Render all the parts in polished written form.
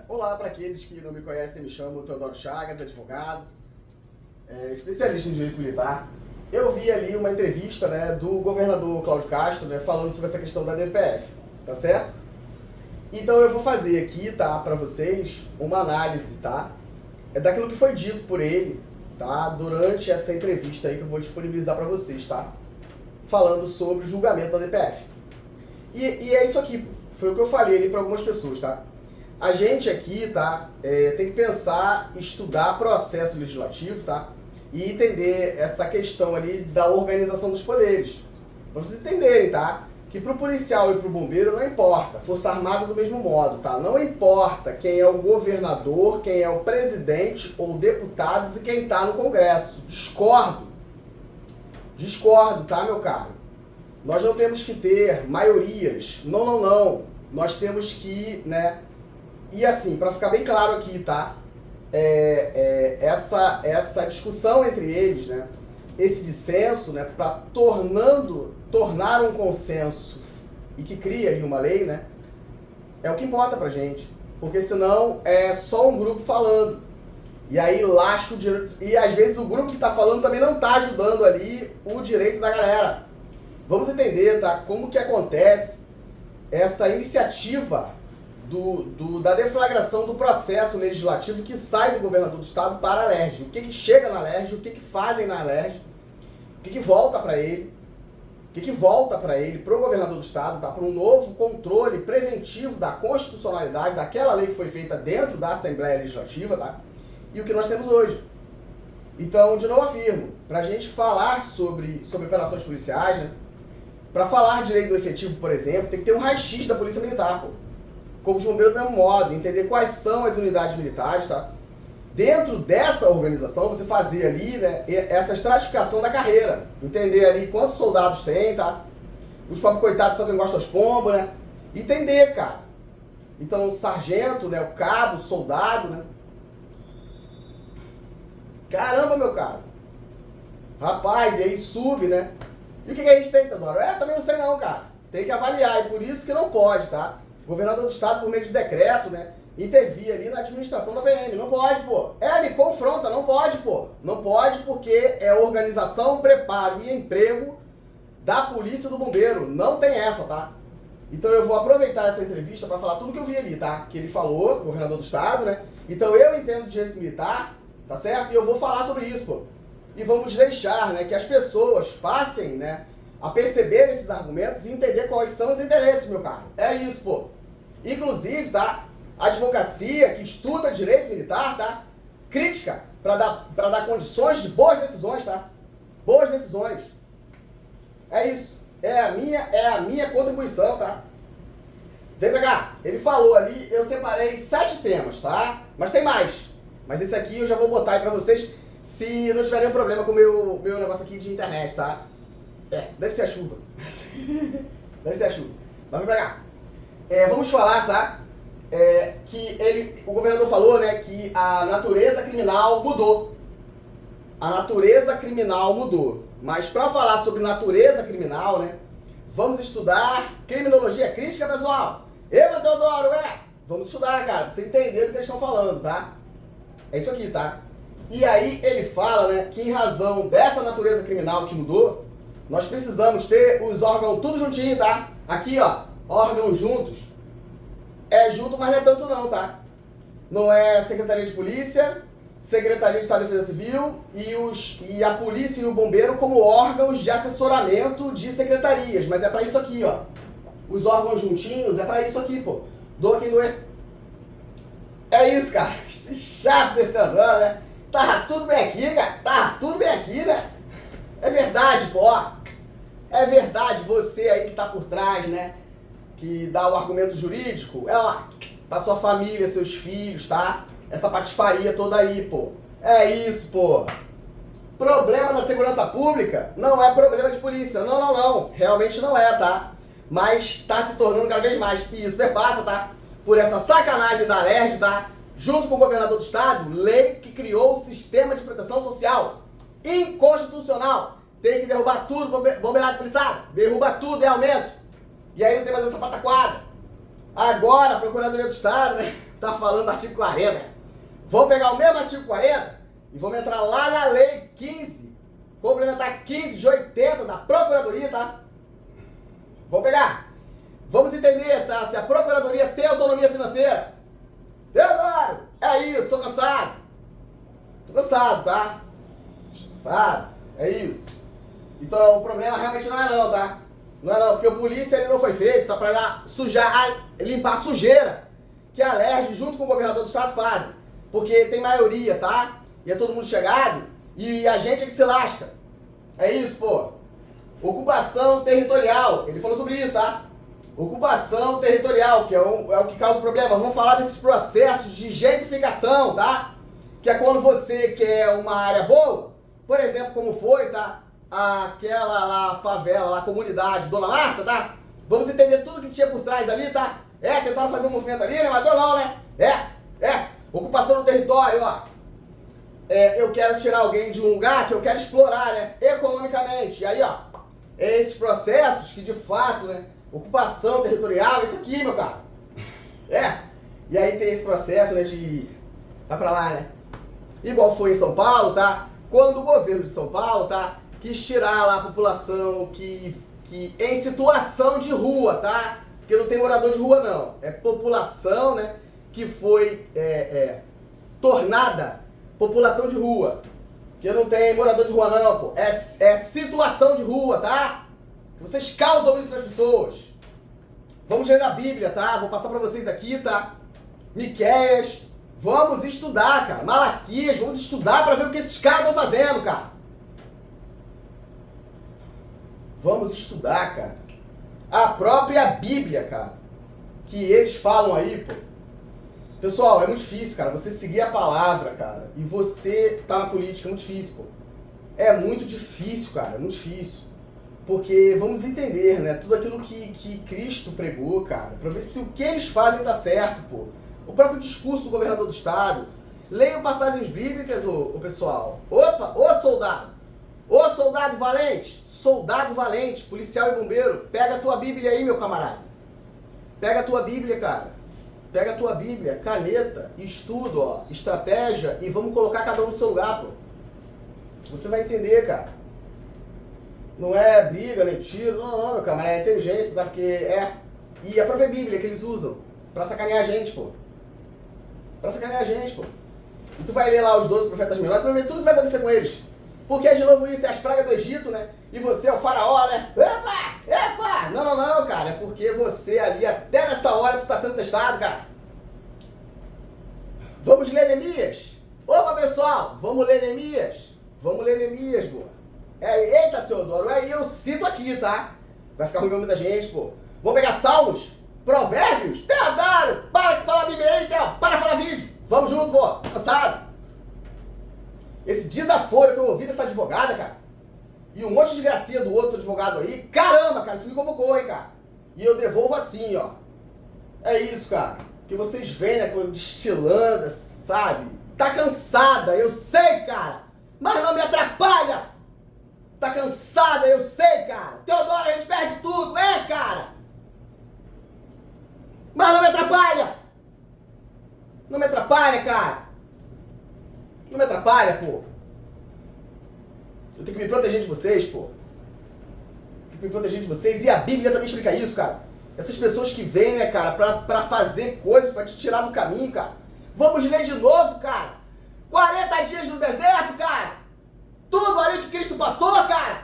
Olá, para aqueles que não me conhecem, me chamo Teodoro Chagas, advogado, especialista em direito militar. Eu vi ali uma entrevista, né, do governador Cláudio Castro, né, falando sobre essa questão da DPF, tá certo? Então eu vou fazer aqui, tá, para vocês, uma análise, tá, daquilo que foi dito por ele, tá, durante essa entrevista aí que eu vou disponibilizar para vocês, tá, falando sobre o julgamento da DPF. E é isso aqui, foi o que eu falei ali para algumas pessoas, tá? A gente aqui, tá, tem que pensar, estudar processo legislativo, tá, e entender essa questão ali da organização dos poderes. Para vocês entenderem, tá, que para o policial e para o bombeiro não importa, Força Armada do mesmo modo, tá, não importa quem é o governador, quem é o presidente ou deputados e quem está no Congresso. Discordo, tá, meu caro? Nós não temos que ter maiorias, não. Nós temos que, né, e assim, para ficar bem claro aqui, tá? Essa discussão entre eles, né? Esse dissenso, né? Para tornar um consenso e que cria ali uma lei, né? É o que importa pra gente. Porque senão é só um grupo falando. E aí lasca o direito. E às vezes o grupo que tá falando também não tá ajudando ali o direito da galera. Vamos entender, tá? Como que acontece essa iniciativa da deflagração do processo legislativo que sai do governador do estado para a LERJ. O que chega na LERJ, o que fazem na LERJ, o que volta para ele, para o governador do estado, tá? Para um novo controle preventivo da constitucionalidade daquela lei que foi feita dentro da Assembleia Legislativa, tá? E o que nós temos hoje. Então, de novo afirmo, para a gente falar sobre operações policiais, né? Para falar de lei do efetivo, por exemplo, tem que ter um raio-x da Polícia Militar, pô. Como os bombeiros do mesmo modo, entender quais são as unidades militares, tá? Dentro dessa organização, você fazer ali, né, essa estratificação da carreira. Entender ali quantos soldados tem, tá? Os pobres coitados são quem gosta dos pombos, né? Entender, cara. Então, o sargento, né, o cabo, o soldado, né? Caramba, meu caro. Rapaz, e aí sube, né? E o que a gente tem, Teodoro? Também não sei não, cara. Tem que avaliar, e por isso que não pode, tá? O governador do estado, por meio de decreto, né, intervir ali na administração da PM. Não pode, pô. Me confronta, não pode, pô. Não pode porque é organização, preparo e emprego da polícia e do bombeiro. Não tem essa, tá? Então eu vou aproveitar essa entrevista para falar tudo que eu vi ali, tá? Que ele falou, governador do estado, né? Então eu entendo direito militar, tá certo? E eu vou falar sobre isso, pô. E vamos deixar, né, que as pessoas passem, né, a perceber esses argumentos e entender quais são os interesses, meu caro. É isso, pô. Inclusive, tá? A advocacia que estuda direito militar, tá? Crítica para dar condições de boas decisões, tá? Boas decisões. É isso. É a minha contribuição, tá? Vem pra cá. Ele falou ali, eu separei 7 temas, tá? Mas tem mais. Mas esse aqui eu já vou botar aí pra vocês se não tiver nenhum problema com o meu negócio aqui de internet, tá? Deve ser a chuva. Deve ser a chuva. Mas vem pra cá. Vamos falar, sabe? O governador falou, né, que a natureza criminal mudou. A natureza criminal mudou. Mas para falar sobre natureza criminal, né, vamos estudar criminologia crítica, pessoal. Teodoro, vamos estudar, cara, pra você entender o que eles estão falando, tá? É isso aqui, tá? E aí ele fala, né, que em razão dessa natureza criminal que mudou, nós precisamos ter os órgãos tudo juntinho, tá? Aqui, ó, órgãos juntos. Junto, mas não é tanto não, tá? Não é Secretaria de Polícia, Secretaria de Estado de Defesa Civil e a Polícia e o Bombeiro como órgãos de assessoramento de secretarias. Mas é pra isso aqui, ó. Os órgãos juntinhos é pra isso aqui, pô. Doa quem doer. É isso, cara. Esse chato desse Teodoro, né? Tá tudo bem aqui, cara. Tá tudo bem aqui, né? É verdade, pô. É verdade, você aí que tá por trás, né? Que dá o argumento jurídico, pra sua família, seus filhos, tá? Essa patifaria toda aí, pô. É isso, pô. Problema na segurança pública não é problema de polícia. Não. Realmente não é, tá? Mas tá se tornando cada vez mais. E isso perpassa, tá? Por essa sacanagem da LERJ, tá? Junto com o governador do estado, lei que criou o sistema de proteção social. Inconstitucional. Tem que derrubar tudo, bombeirado policial. Derruba tudo, é aumento. E aí não tem mais essa pataquada. Agora a Procuradoria do Estado, né? tá falando do artigo 40. Vamos pegar o mesmo artigo 40 e vamos entrar lá na lei 15, complementar 15 de 80 da Procuradoria, tá? Vamos pegar. Vamos entender, tá? Se a Procuradoria tem autonomia financeira. Teodoro, é isso, tô cansado. Tô cansado, tá? Tô cansado, é isso. Então o problema realmente não é não, tá? Não é não, porque o polícia ele não foi feito, tá? Pra limpar a sujeira que a LERJ junto com o governador do estado fazem. Porque tem maioria, tá? E é todo mundo chegado e a gente é que se lasca. É isso, pô. Ocupação territorial, ele falou sobre isso, tá? Ocupação territorial, que é o que causa o problema. Vamos falar desses processos de gentrificação, tá? Que é quando você quer uma área boa, por exemplo, como foi, tá? Aquela lá, favela, lá, a comunidade, Dona Marta, tá? Vamos entender tudo que tinha por trás ali, tá? Tentaram fazer um movimento ali, né? Mas deu não, né? Ocupação do território, ó. Eu quero tirar alguém de um lugar que eu quero explorar, né? Economicamente. E aí, ó, esses processos que de fato, né? Ocupação territorial, isso aqui, meu cara. E aí tem esse processo, né, de... Vai pra lá, né? Igual foi em São Paulo, tá? Quando o governo de São Paulo, tá? Quis tirar lá a população que em situação de rua, tá? Porque não tem morador de rua, não. É população, né? Que foi tornada população de rua. Que não tem morador de rua, não, pô. É situação de rua, tá? Vocês causam isso nas pessoas. Vamos ler na Bíblia, tá? Vou passar pra vocês aqui, tá? Miqueias. Vamos estudar, cara. Malaquias. Vamos estudar pra ver o que esses caras estão fazendo, cara. Vamos estudar, cara. A própria Bíblia, cara. Que eles falam aí, pô. Pessoal, é muito difícil, cara. Você seguir a palavra, cara. E você tá na política, é muito difícil, pô. É muito difícil, cara. É muito difícil. Porque vamos entender, né? Tudo aquilo que Cristo pregou, cara, pra ver se o que eles fazem tá certo, pô. O próprio discurso do governador do estado. Leiam passagens bíblicas, ô pessoal. Opa, ô soldado valente, policial e bombeiro, pega a tua Bíblia aí, meu camarada. Pega a tua Bíblia, cara. Pega a tua Bíblia, caneta, estudo, ó, estratégia e vamos colocar cada um no seu lugar, pô. Você vai entender, cara. Não é briga, nem tiro, não, meu camarada, é inteligência, tá? Porque E a própria Bíblia que eles usam pra sacanear a gente, pô. Pra sacanear a gente, pô. E tu vai ler lá os 12 profetas menores, você vai ver tudo que vai acontecer com eles. Porque é de novo isso, é as pragas do Egito, né? E você é o faraó, né? Epa! Não, cara. É porque você ali, até nessa hora, tu tá sendo testado, cara. Vamos ler Neemias? Opa, pessoal, vamos ler Neemias? Vamos ler Neemias, pô. Eita, Teodoro, aí eu cito aqui, tá? Vai ficar ruim pra muita gente, pô. Vamos pegar Salmos? Provérbios? Teodoro, para de falar Bíblia aí, Theo. Para de falar vídeo. Vamos junto, pô. Cansado. Esse desaforo que eu ouvi dessa advogada, cara, e um monte de gracinha do outro advogado aí, caramba, cara, isso me convocou, hein, cara. E eu devolvo assim, ó. É isso, cara. Que vocês veem, né, destilando, sabe? Tá cansada, eu sei, cara. Mas não me atrapalha. Tá cansada, eu sei, cara. Teodoro, a gente perde tudo, cara. Mas não me atrapalha. Não me atrapalha, cara. Não me atrapalha, pô. Eu tenho que me proteger de vocês, pô. Tenho que me proteger de vocês. E a Bíblia também explica isso, cara. Essas pessoas que vêm, né, cara, pra fazer coisas, pra te tirar do caminho, cara. Vamos ler de novo, cara. 40 dias no deserto, cara. Tudo ali que Cristo passou, cara.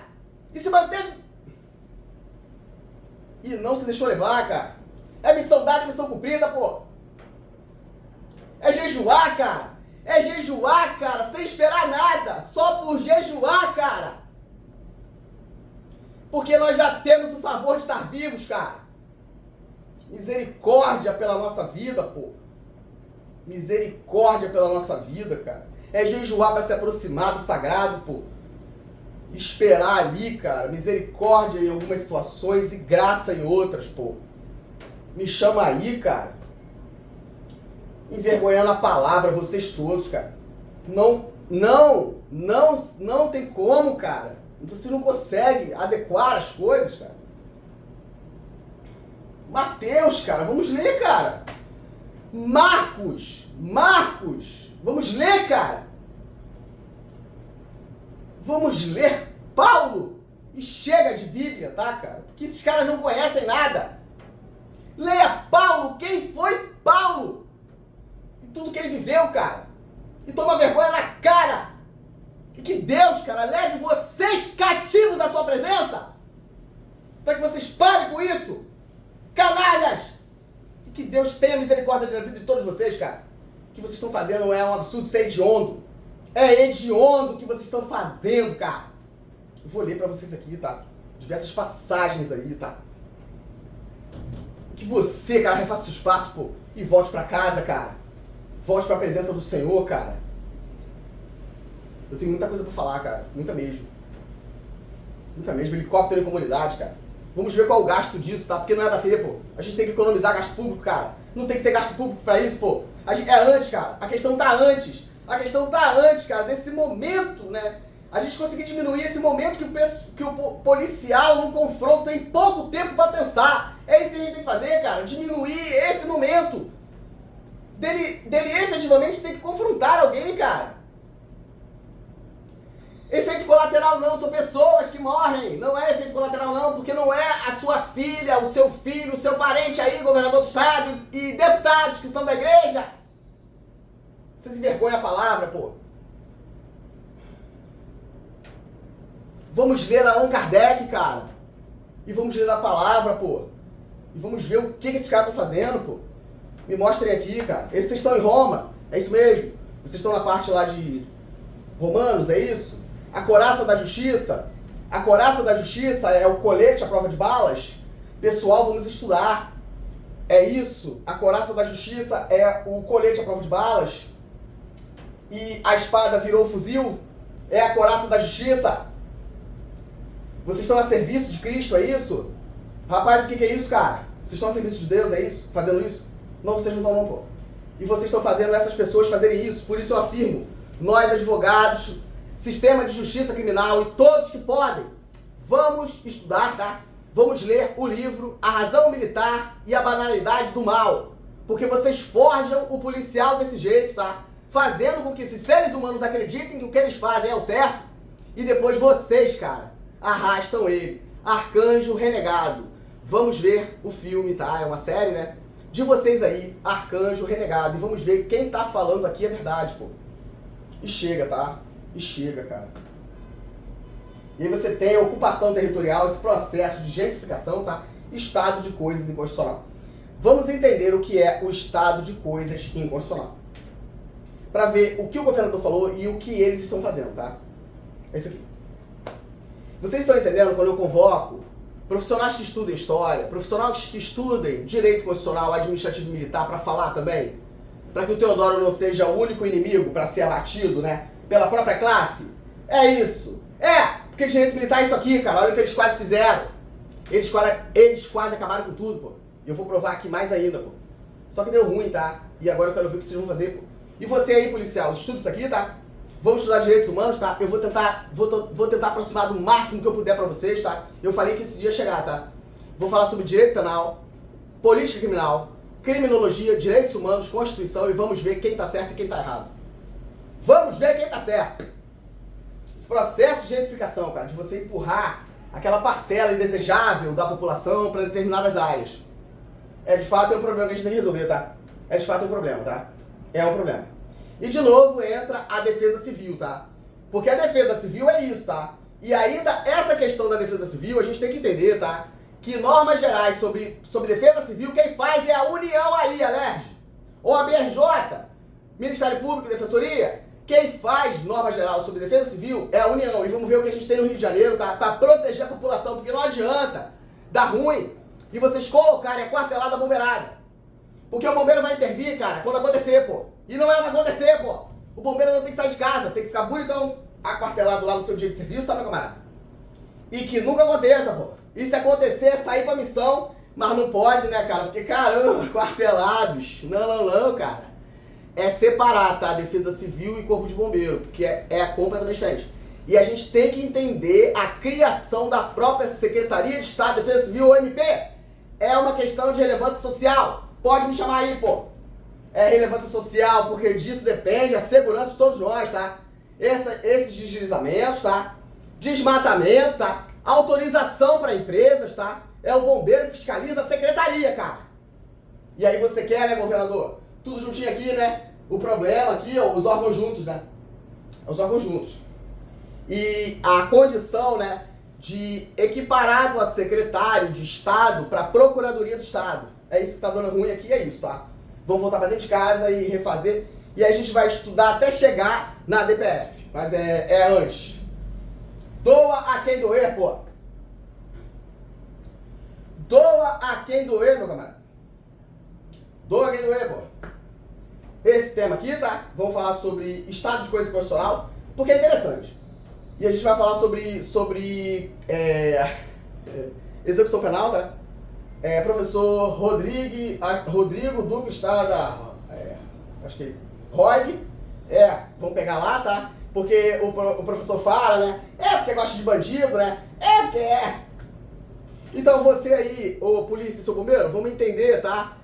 E se manteve. E não se deixou levar, cara. É missão dada e missão cumprida, pô. É jejuar, cara. É jejuar, cara, sem esperar nada. Só por jejuar, cara. Porque nós já temos o favor de estar vivos, cara. Misericórdia pela nossa vida, pô. Misericórdia pela nossa vida, cara. É jejuar para se aproximar do sagrado, pô. Esperar ali, cara. Misericórdia em algumas situações e graça em outras, pô. Me chama aí, cara. Envergonhando a palavra, vocês todos, cara. Não tem como, cara. Você não consegue adequar as coisas, cara. Mateus, cara, vamos ler, cara. Marcos, vamos ler, cara. Vamos ler Paulo. E chega de Bíblia, tá, cara? Porque esses caras não conhecem nada. Leia Paulo, quem foi Paulo? E tudo que ele viveu, cara. E toma vergonha na cara. E que Deus, cara, leve vocês cativos à sua presença. Para que vocês parem com isso. Canalhas. E que Deus tenha misericórdia da vida de todos vocês, cara. O que vocês estão fazendo é um absurdo, isso é hediondo. É hediondo o que vocês estão fazendo, cara. Eu vou ler pra vocês aqui, tá? Diversas passagens aí, tá? Que você, cara, refaça seus passos, pô. E volte pra casa, cara. Volte pra presença do Senhor, cara. Eu tenho muita coisa pra falar, cara. Muita mesmo. Muita mesmo. Helicóptero em comunidade, cara. Vamos ver qual é o gasto disso, tá? Porque não é pra ter, pô. A gente tem que economizar gasto público, cara. Não tem que ter gasto público pra isso, pô. É antes, cara. A questão tá antes. A questão tá antes, cara, desse momento, né? A gente conseguir diminuir esse momento que o policial no confronto tem pouco tempo pra pensar. É isso que a gente tem que fazer, cara. Diminuir esse momento. Dele efetivamente ter que confrontar alguém, cara. Efeito colateral não, são pessoas que morrem. Não é efeito colateral não, porque não é a sua filha, o seu filho, o seu parente aí, governador do estado e deputados que são da igreja. Você se envergonha a palavra, pô. Vamos ler Allan Kardec, cara. E vamos ler a palavra, pô. E vamos ver o que esses caras estão fazendo, pô. Me mostrem aqui, cara. Vocês estão em Roma. É isso mesmo. Vocês estão na parte lá de Romanos, é isso? A coraça da justiça. A coraça da justiça é o colete à prova de balas. Pessoal, vamos estudar. É isso. A coraça da justiça é o colete à prova de balas. E a espada virou o fuzil. É a coraça da justiça. Vocês estão a serviço de Cristo, é isso? Rapaz, o que é isso, cara? Vocês estão a serviço de Deus, é isso? Fazendo isso? Não, vocês não estão não, pô. E vocês estão fazendo essas pessoas fazerem isso. Por isso eu afirmo, nós advogados, sistema de justiça criminal e todos que podem, vamos estudar, tá? Vamos ler o livro A Razão Militar e a Banalidade do Mal. Porque vocês forjam o policial desse jeito, tá? Fazendo com que esses seres humanos acreditem que o que eles fazem é o certo. E depois vocês, cara, arrastam ele. Arcanjo Renegado. Vamos ver o filme, tá? É uma série, né? De vocês aí, Arcanjo Renegado. E vamos ver quem tá falando aqui é verdade, pô. E chega, tá? E chega, cara. E aí você tem a ocupação territorial, esse processo de gentrificação, tá? Estado de coisas inconstitucional. Vamos entender o que é o estado de coisas inconstitucional. Para ver o que o governador falou e o que eles estão fazendo, tá? É isso aqui. Vocês estão entendendo quando eu convoco profissionais que estudem história, profissionais que estudem direito constitucional, administrativo e militar para falar também? Para que o Teodoro não seja o único inimigo para ser abatido, né? Pela própria classe? É isso. Porque direito militar é isso aqui, cara. Olha o que eles quase fizeram. Eles quase acabaram com tudo, pô. E eu vou provar aqui mais ainda, pô. Só que deu ruim, tá? E agora eu quero ver o que vocês vão fazer, pô. E você aí, policial, estuda isso aqui, tá? Vamos estudar direitos humanos, tá? Eu vou tentar aproximar do máximo que eu puder pra vocês, tá? Eu falei que esse dia ia chegar, tá? Vou falar sobre direito penal, política criminal, criminologia, direitos humanos, Constituição e vamos ver quem tá certo e quem tá errado. Vamos ver quem tá certo. Esse processo de gentrificação, cara, de você empurrar aquela parcela indesejável da população para determinadas áreas. De fato é um problema que a gente tem que resolver, tá? De fato um problema, tá? É um problema. E de novo entra a defesa civil, tá? Porque a defesa civil é isso, tá? E ainda essa questão da defesa civil a gente tem que entender, tá? Que normas gerais sobre defesa civil quem faz é a União aí, Alerj. Ou a BRJ, Ministério Público e Defensoria. Quem faz norma geral sobre defesa civil é a União. E vamos ver o que a gente tem no Rio de Janeiro, tá? Pra proteger a população, porque não adianta dar ruim e vocês colocarem a quartelada bombeirada. Porque o bombeiro vai intervir, cara, quando acontecer, pô. E não é pra acontecer, pô. O bombeiro não tem que sair de casa, tem que ficar bonitão aquartelado lá no seu dia de serviço, tá, meu camarada? E que nunca aconteça, pô. E se acontecer, é sair pra missão, mas não pode, né, cara? Porque, caramba, quartelados. Não, cara. É separar, tá? Defesa civil e corpo de bombeiro, porque é completamente diferente. E a gente tem que entender a criação da própria Secretaria de Estado de Defesa Civil, OMP. É uma questão de relevância social. Pode me chamar aí, pô. é relevância social, porque disso depende a segurança de todos nós, tá? Esses deslizamentos, tá? Desmatamento, tá? Autorização para empresas, tá? É o bombeiro que fiscaliza a secretaria, cara. E aí você quer, né, governador? Tudo juntinho aqui, né? O problema aqui, ó, os órgãos juntos, né? Os órgãos juntos. E a condição, né, de equiparado a secretário de Estado para Procuradoria do Estado. É isso que está dando ruim aqui, é isso, tá? Vamos voltar para dentro de casa e refazer. E aí a gente vai estudar até chegar na DPF. Mas é antes. Doa a quem doer, pô. Doa a quem doer, meu camarada. Doa a quem doer, pô. Esse tema aqui, tá? Vamos falar sobre estado de coisa constitucional, porque é interessante. E a gente vai falar sobre execução penal, tá? Professor Rodrigo Duque Estrada, acho que é isso. ROIG, vamos pegar lá, tá? Porque o professor fala, né? Porque gosta de bandido, né? Porque é. Então você aí, ô polícia e seu bombeiro, vamos entender, tá?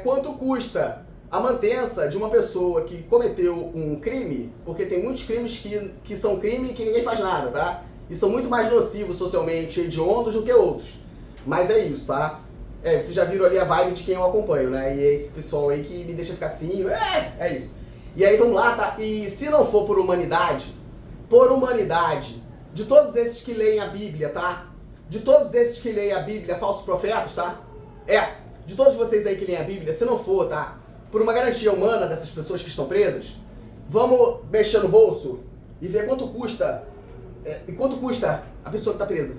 Quanto custa a mantença de uma pessoa que cometeu um crime, porque tem muitos crimes que são crime e que ninguém faz nada, tá? E são muito mais nocivos socialmente, hediondos do que outros. Mas é isso, tá? Vocês já viram ali a vibe de quem eu acompanho, né? E é esse pessoal aí que me deixa ficar assim, é isso. E aí vamos lá, tá? E se não for por humanidade, de todos esses que leem a Bíblia, tá? De todos esses que leem a Bíblia, falsos profetas, tá? De todos vocês aí que leem a Bíblia, se não for, tá? Por uma garantia humana dessas pessoas que estão presas, vamos mexer no bolso e ver quanto custa, a pessoa que está presa.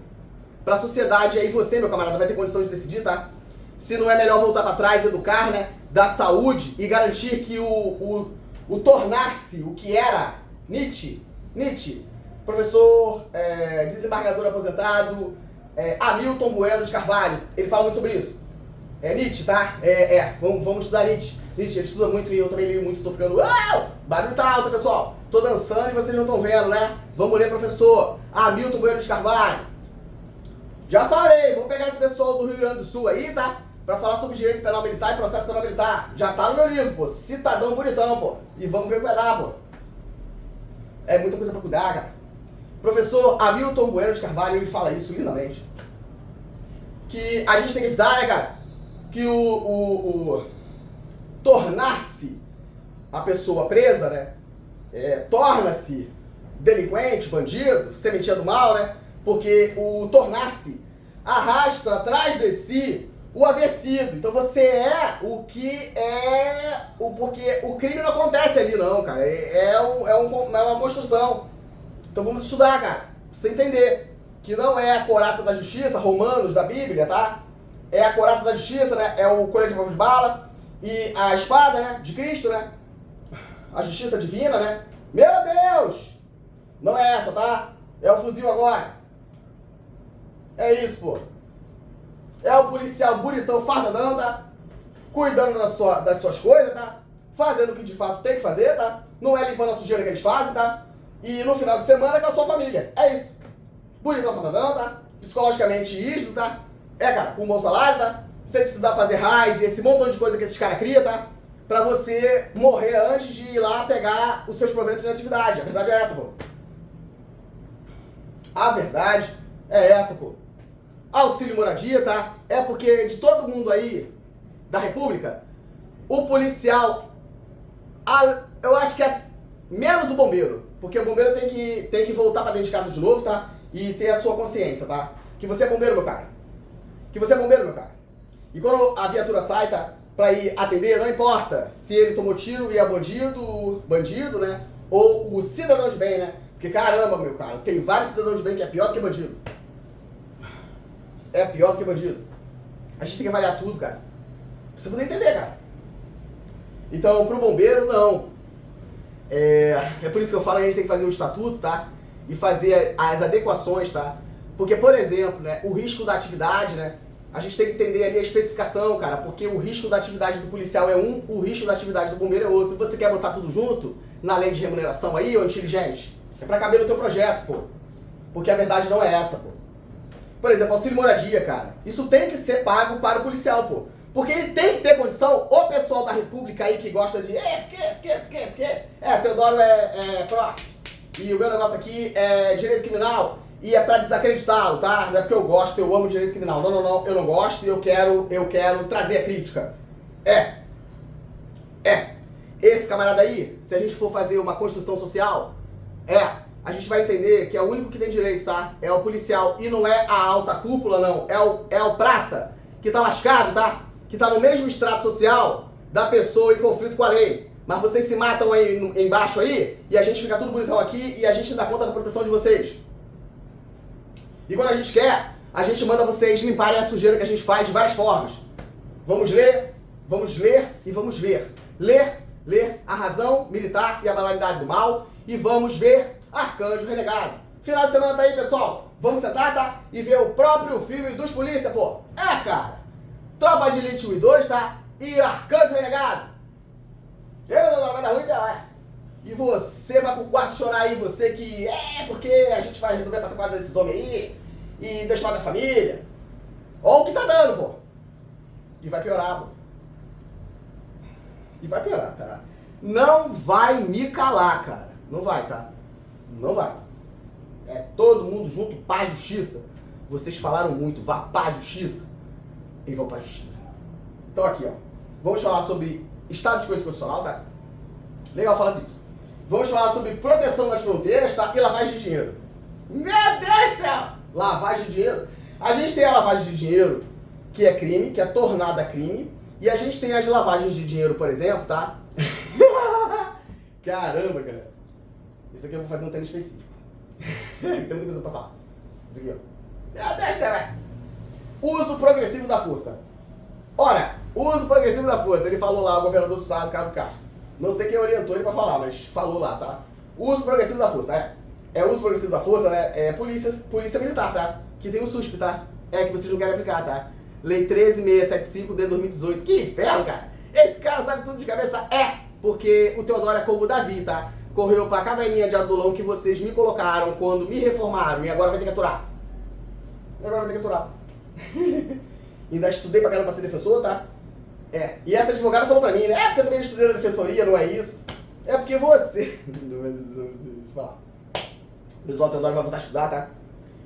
Para a sociedade, aí você, meu camarada, vai ter condição de decidir, tá? Se não é melhor voltar para trás, educar, né? Dar saúde e garantir que o tornar-se o que era Nietzsche, professor, desembargador aposentado, Hamilton Bueno de Carvalho, ele fala muito sobre isso. Nietzsche, tá? Vamos estudar Nietzsche. Nietzsche, ele estuda muito e eu também leio muito, tô ficando... barulho tá alto, pessoal. Tô dançando e vocês não estão vendo, né? Vamos ler, professor Hamilton Bueno de Carvalho. Já falei, vamos pegar esse pessoal do Rio Grande do Sul aí, tá? Pra falar sobre direito penal militar e processo penal militar. Já tá no meu livro, pô. Cidadão bonitão, pô. E vamos ver o que vai dar, pô. É muita coisa pra cuidar, cara. Professor Hamilton Bueno de Carvalho, ele fala isso lindamente. Que a gente tem que evitar, né, cara? Que o tornar-se a pessoa presa, né? Torna-se delinquente, bandido, sementinha do mal, né? Porque o tornar-se arrasta atrás de si o haver sido. Então você é o que é... Porque o crime não acontece ali, não, cara. É uma construção. Então vamos estudar, cara. Pra você entender que não é a couraça da justiça, Romanos, da Bíblia, tá? É a couraça da justiça, né? É o colete de prova de bala. E a espada, né? De Cristo, né? A justiça divina, né? Meu Deus! Não é essa, tá? É o fuzil agora. É isso, pô. É o policial bonitão, fardadão, tá? Cuidando das suas coisas, tá? Fazendo o que de fato tem que fazer, tá? Não é limpando a sujeira que eles fazem, tá? E no final de semana com a sua família. É isso. Bonitão, fardadão, tá? Psicologicamente isto, tá? Cara, com um bom salário, tá? Sem precisar fazer raiz e esse montão de coisa que esses caras criam, tá? Pra você morrer antes de ir lá pegar os seus proventos de atividade. A verdade é essa, pô. A verdade é essa, pô. Auxílio moradia, tá? Porque de todo mundo aí da República, o policial, eu acho que é menos do bombeiro. Porque o bombeiro tem que voltar pra dentro de casa de novo, tá? E ter a sua consciência, tá? Que você é bombeiro, meu cara. E quando a viatura sai, tá? Pra ir atender, não importa se ele tomou tiro e é bandido, né? Ou o cidadão de bem, né? Porque caramba, meu cara, tem vários cidadãos de bem que é pior do que bandido. É pior do que bandido. A gente tem que avaliar tudo, cara. Pra você poder entender, cara. Então, pro bombeiro, não. É por isso que eu falo que a gente tem que fazer o estatuto, tá? E fazer as adequações, tá? Porque, por exemplo, né, o risco da atividade, né? A gente tem que entender ali a especificação, cara, porque o risco da atividade do policial é um, o risco da atividade do bombeiro é outro. Você quer botar tudo junto na lei de remuneração aí, ô inteligente? É pra caber no teu projeto, pô. Porque a verdade não é essa, pô. Por exemplo, auxílio moradia, cara. Isso tem que ser pago para o policial, pô. Porque ele tem que ter condição, o pessoal da República aí que gosta de Teodoro é prof, e o meu negócio aqui é direito criminal, e é pra desacreditá-lo, tá? Não é porque eu gosto, eu amo direito criminal. Não, eu não gosto e eu quero trazer a crítica. Esse camarada aí, se a gente for fazer uma construção social, a gente vai entender que é o único que tem direito, tá? É o policial, e não é a alta cúpula, não. É o praça, que tá lascado, tá? Que tá no mesmo extrato social da pessoa em conflito com a lei. Mas vocês se matam aí embaixo aí, e a gente fica tudo bonitão aqui, e a gente dá conta da proteção de vocês. E quando a gente quer, a gente manda vocês limparem a sujeira que a gente faz de várias formas. Vamos ler e vamos ver. Ler A Razão Militar e a Banalidade do Mal, e vamos ver Arcanjo Renegado. Final de semana tá aí, pessoal. Vamos sentar, tá? E ver o próprio filme dos polícia, pô. Cara. Tropa de Elite 1 e 2, tá? E Arcanjo Renegado. Vai dar ruim, tá? E você vai pro quarto chorar aí, você que porque a gente vai resolver a pataquada desses homens aí, e deixar da família. Olha o que tá dando, pô. E vai piorar, pô. E vai piorar, tá? Não vai me calar, cara. Não vai, tá? Não vai. É todo mundo junto, paz, justiça. Vocês falaram muito, vá paz, justiça. E vão pra justiça. Então aqui, ó. Vamos falar sobre estado de coisa constitucional, tá? Legal falar disso. Vamos falar sobre proteção das fronteiras, tá? E lavagem de dinheiro. Meu Deus do céu! Lavagem de dinheiro. A gente tem a lavagem de dinheiro, que é crime, que é tornada crime. E a gente tem as lavagens de dinheiro, por exemplo, tá? Caramba, cara. Isso aqui eu vou fazer um tema específico. Tem muita coisa pra falar. Isso aqui, ó. Meu Deus do céu! Uso progressivo da força. Ora, uso progressivo da força. Ele falou lá, o governador do estado, Carlos Castro. Não sei quem orientou ele pra falar, mas falou lá, tá? Uso progressivo da força, uso progressivo da força, né? É polícia militar, tá? Que tem o SUSP, tá? Que vocês não querem aplicar, tá? Lei 13.675 de 2018. Que inferno, cara! Esse cara sabe tudo de cabeça? Porque o Teodoro é como o Davi, tá? Correu pra caverninha de adulão que vocês me colocaram quando me reformaram e agora vai ter que aturar. Ainda estudei pra caramba pra ser defensor, tá? E essa advogada falou pra mim, né? Porque eu também estudei na defensoria, não é isso? É porque você... O pessoal Teodoro vai voltar a estudar, tá?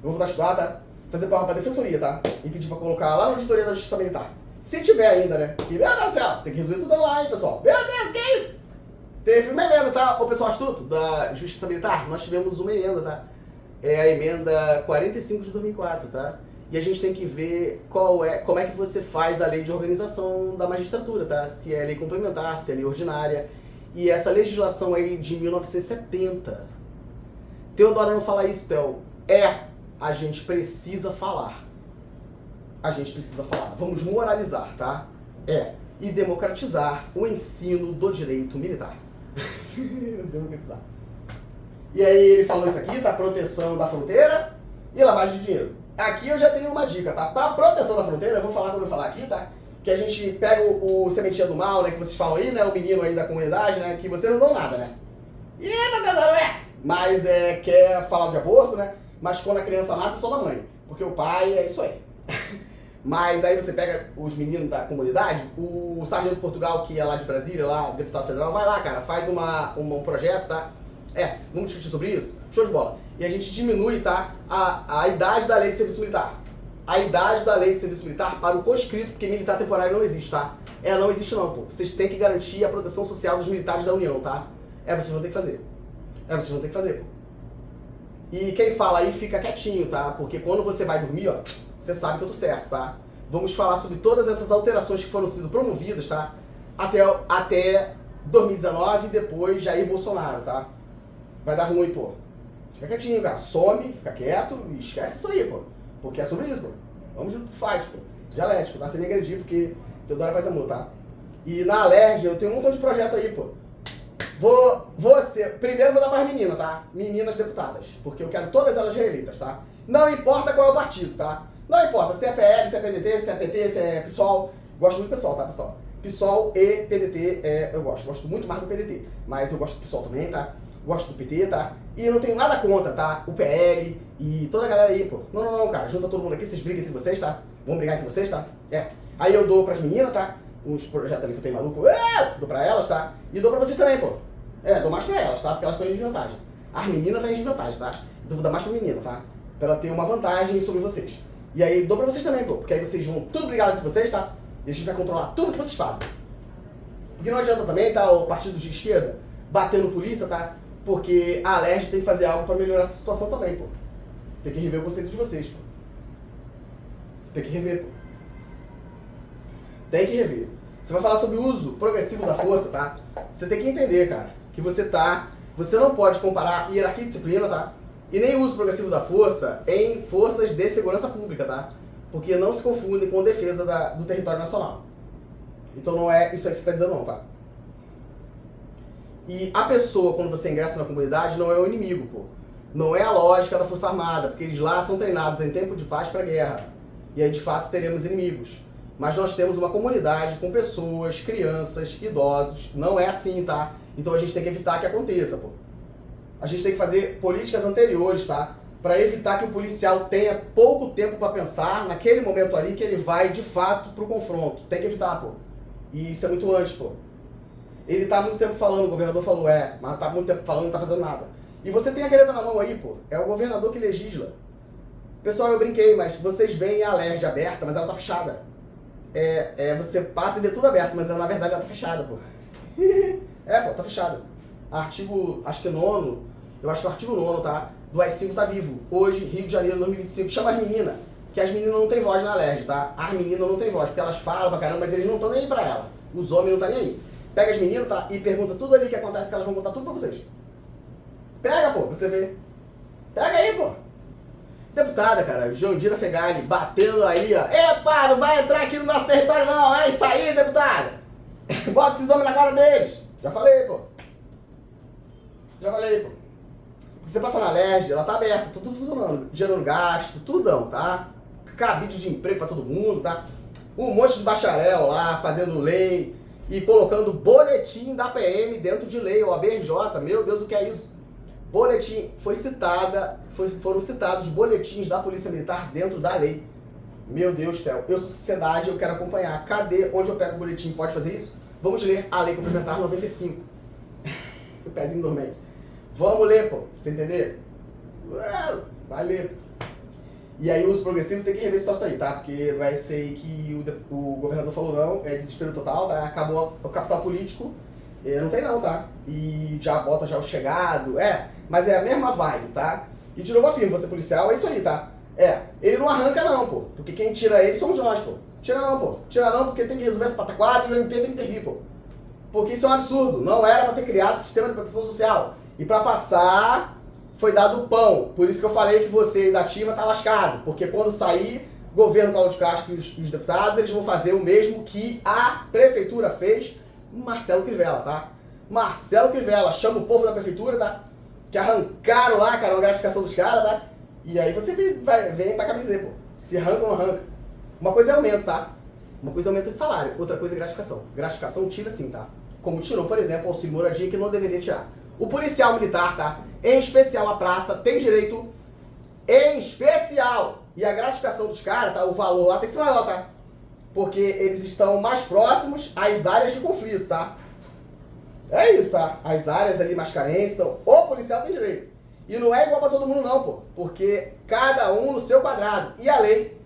Eu vou voltar a estudar, tá? Fazer prova pra defensoria, tá? E pedir pra colocar lá na auditoria da Justiça Militar. Se tiver ainda, né? Porque, meu Deus do céu, tem que resolver tudo online, pessoal. Meu Deus, que é isso? Teve uma emenda, tá? O pessoal astuto da Justiça Militar, nós tivemos uma emenda, tá? É a emenda 45 de 2004, tá? E a gente tem que ver como é que você faz a lei de organização da magistratura, tá? Se é lei complementar, se é lei ordinária. E essa legislação aí de 1970. Teodoro não fala isso, Theo. A gente precisa falar. A gente precisa falar. Vamos moralizar, tá? E democratizar o ensino do direito militar. Democratizar. E aí ele falou isso aqui, tá? Proteção da fronteira e lavagem de dinheiro. Aqui eu já tenho uma dica, tá? Para proteção da fronteira, eu vou falar quando eu falar aqui, tá? Que a gente pega o sementinha do mal, né? Que vocês falam aí, né? O menino aí da comunidade, né? Que vocês não dão nada, né? Mas quer falar de aborto, né? Mas quando a criança nasce é só da mãe. Porque o pai é isso aí. Mas aí você pega os meninos da comunidade, o sargento Portugal, que é lá de Brasília, lá, deputado federal, vai lá, cara, faz um projeto, tá? Vamos discutir sobre isso? Show de bola. E a gente diminui, tá, a idade da lei de serviço militar. A idade da lei de serviço militar para o conscrito, porque militar temporário não existe, tá? Não existe não, pô. Vocês têm que garantir a proteção social dos militares da União, tá? Vocês vão ter que fazer. Vocês vão ter que fazer, pô. E quem fala aí fica quietinho, tá? Porque quando você vai dormir, ó, você sabe que eu tô certo, tá? Vamos falar sobre todas essas alterações que foram sendo promovidas, tá? Até 2019 e depois Jair Bolsonaro, tá? Vai dar ruim, pô. Fica quietinho, cara. Some, fica quieto e esquece isso aí, pô. Porque é sobre isso, pô. Vamos junto pro fight, pô. Dialético, tá? Sem me agredir, porque Teodoro é paz e amor, tá? E na Alerj eu tenho um montão de projeto aí, pô. Primeiro vou dar para as meninas, tá? Meninas deputadas. Porque eu quero todas elas reeleitas, tá? Não importa qual é o partido, tá? Não importa se é PL, se é PDT, se é PT, se é PSOL. Gosto muito do PSOL, tá, pessoal? PSOL e PDT, eu gosto. Gosto muito mais do PDT. Mas eu gosto do PSOL também, tá? Gosto do PT, tá? E eu não tenho nada contra, tá? O PL e toda a galera aí, pô. Não, cara. Junta todo mundo aqui, vocês brigam entre vocês, tá? Vamos brigar entre vocês, tá? Aí eu dou pras meninas, tá? Uns projetos ali que eu tenho maluco, dou pra elas, tá? E dou pra vocês também, pô. Dou mais pra elas, tá? Porque elas estão em desvantagem. As meninas estão em desvantagem, tá? Então vou dar mais pra menina, tá? Pra ela ter uma vantagem sobre vocês. E aí dou pra vocês também, pô. Porque aí vocês vão tudo brigar entre vocês, tá? E a gente vai controlar tudo que vocês fazem. Porque não adianta também, tá? O partido de esquerda batendo polícia, tá? Porque a Alerj tem que fazer algo pra melhorar essa situação também, pô. Tem que rever o conceito de vocês, pô. Tem que rever, pô. Tem que rever. Você vai falar sobre o uso progressivo da força, tá? Você tem que entender, cara, que você não pode comparar hierarquia e disciplina, tá? E nem o uso progressivo da força em forças de segurança pública, tá? Porque não se confundem com defesa do território nacional. Então não é isso aí que você está dizendo não, tá? E a pessoa, quando você ingressa na comunidade, não é o inimigo, pô. Não é a lógica da Força Armada, porque eles lá são treinados em tempo de paz para guerra. E aí, de fato, teremos inimigos. Mas nós temos uma comunidade com pessoas, crianças, idosos. Não é assim, tá? Então a gente tem que evitar que aconteça, pô. A gente tem que fazer políticas anteriores, tá? Para evitar que o policial tenha pouco tempo para pensar naquele momento ali que ele vai, de fato, pro confronto. Tem que evitar, pô. E isso é muito antes, pô. Ele tá há muito tempo falando, o governador falou, mas tá há muito tempo falando e não tá fazendo nada. E você tem a caneta na mão aí, pô. É o governador que legisla. Pessoal, eu brinquei, mas vocês veem a Alerj aberta, mas ela tá fechada. Você passa e vê tudo aberto, mas na verdade ela tá fechada, pô. Pô, tá fechada. Artigo, acho que é 9º, eu acho que o artigo 9º, tá? Do AI-5 tá vivo. Hoje, Rio de Janeiro, 2025, chama as meninas. Que as meninas não tem voz na Alerj, tá? As meninas não tem voz, porque elas falam pra caramba, mas eles não estão nem aí pra ela. Os homens não tá nem aí. Pega as meninas, tá? E pergunta tudo ali que acontece, que elas vão contar tudo pra vocês. Pega, pô, pra você ver. Pega aí, pô. Deputada, cara, Jandira Fegali, batendo aí, ó. Epa, não vai entrar aqui no nosso território, não. É isso aí, deputada. Bota esses homens na cara deles. Já falei, pô. Porque você passa na Alerj, ela tá aberta, tudo funcionando, gerando gasto, tudão, tá? Cabide de emprego pra todo mundo, tá? Um monte de bacharel lá, fazendo lei e colocando boletim da PM dentro de lei, o ABRJ, meu Deus, o que é isso? Boletim, foram citados boletins da Polícia Militar dentro da lei. Meu Deus, Theo, eu sou sociedade, eu quero acompanhar. Cadê? Onde eu pego o boletim? Pode fazer isso? Vamos ler a Lei Complementar 95. O pezinho dormente. Vamos ler, pô. Você entender? Vai ler. E aí o uso progressivo tem que rever só isso aí, tá? Porque vai ser que o governador falou não, é desespero total, tá? Acabou o capital político. Não tem não, tá? E já bota já o chegado, mas é a mesma vibe, tá? E de novo afirmo, você policial, é isso aí, tá? Ele não arranca não, pô, porque quem tira ele somos nós, pô. Tira não, pô. Tira não porque tem que resolver essa pataquada e o MP tem que intervir, pô. Porque isso é um absurdo, não era pra ter criado o sistema de proteção social. E pra passar, foi dado o pão. Por isso que eu falei que você da ativa tá lascado, porque quando sair, o governo Cláudio Castro e os deputados, eles vão fazer o mesmo que a prefeitura fez, Marcelo Crivella, tá? Marcelo Crivella, chama o povo da prefeitura, tá? Que arrancaram lá, cara, uma gratificação dos caras, tá? E aí você vem pra cá me dizer, pô, se arranca ou não arranca. Uma coisa é aumento, tá? Uma coisa é aumento de salário, outra coisa é gratificação. Gratificação tira sim, tá? Como tirou, por exemplo, o auxílio moradia que não deveria tirar. O policial militar, tá? Em especial a praça, tem direito, em especial, e a gratificação dos caras, tá? O valor lá tem que ser maior, tá? Porque eles estão mais próximos às áreas de conflito, tá? É isso, tá? As áreas ali mais carentes, então, o policial tem direito. E não é igual pra todo mundo não, pô. Porque cada um no seu quadrado. E a lei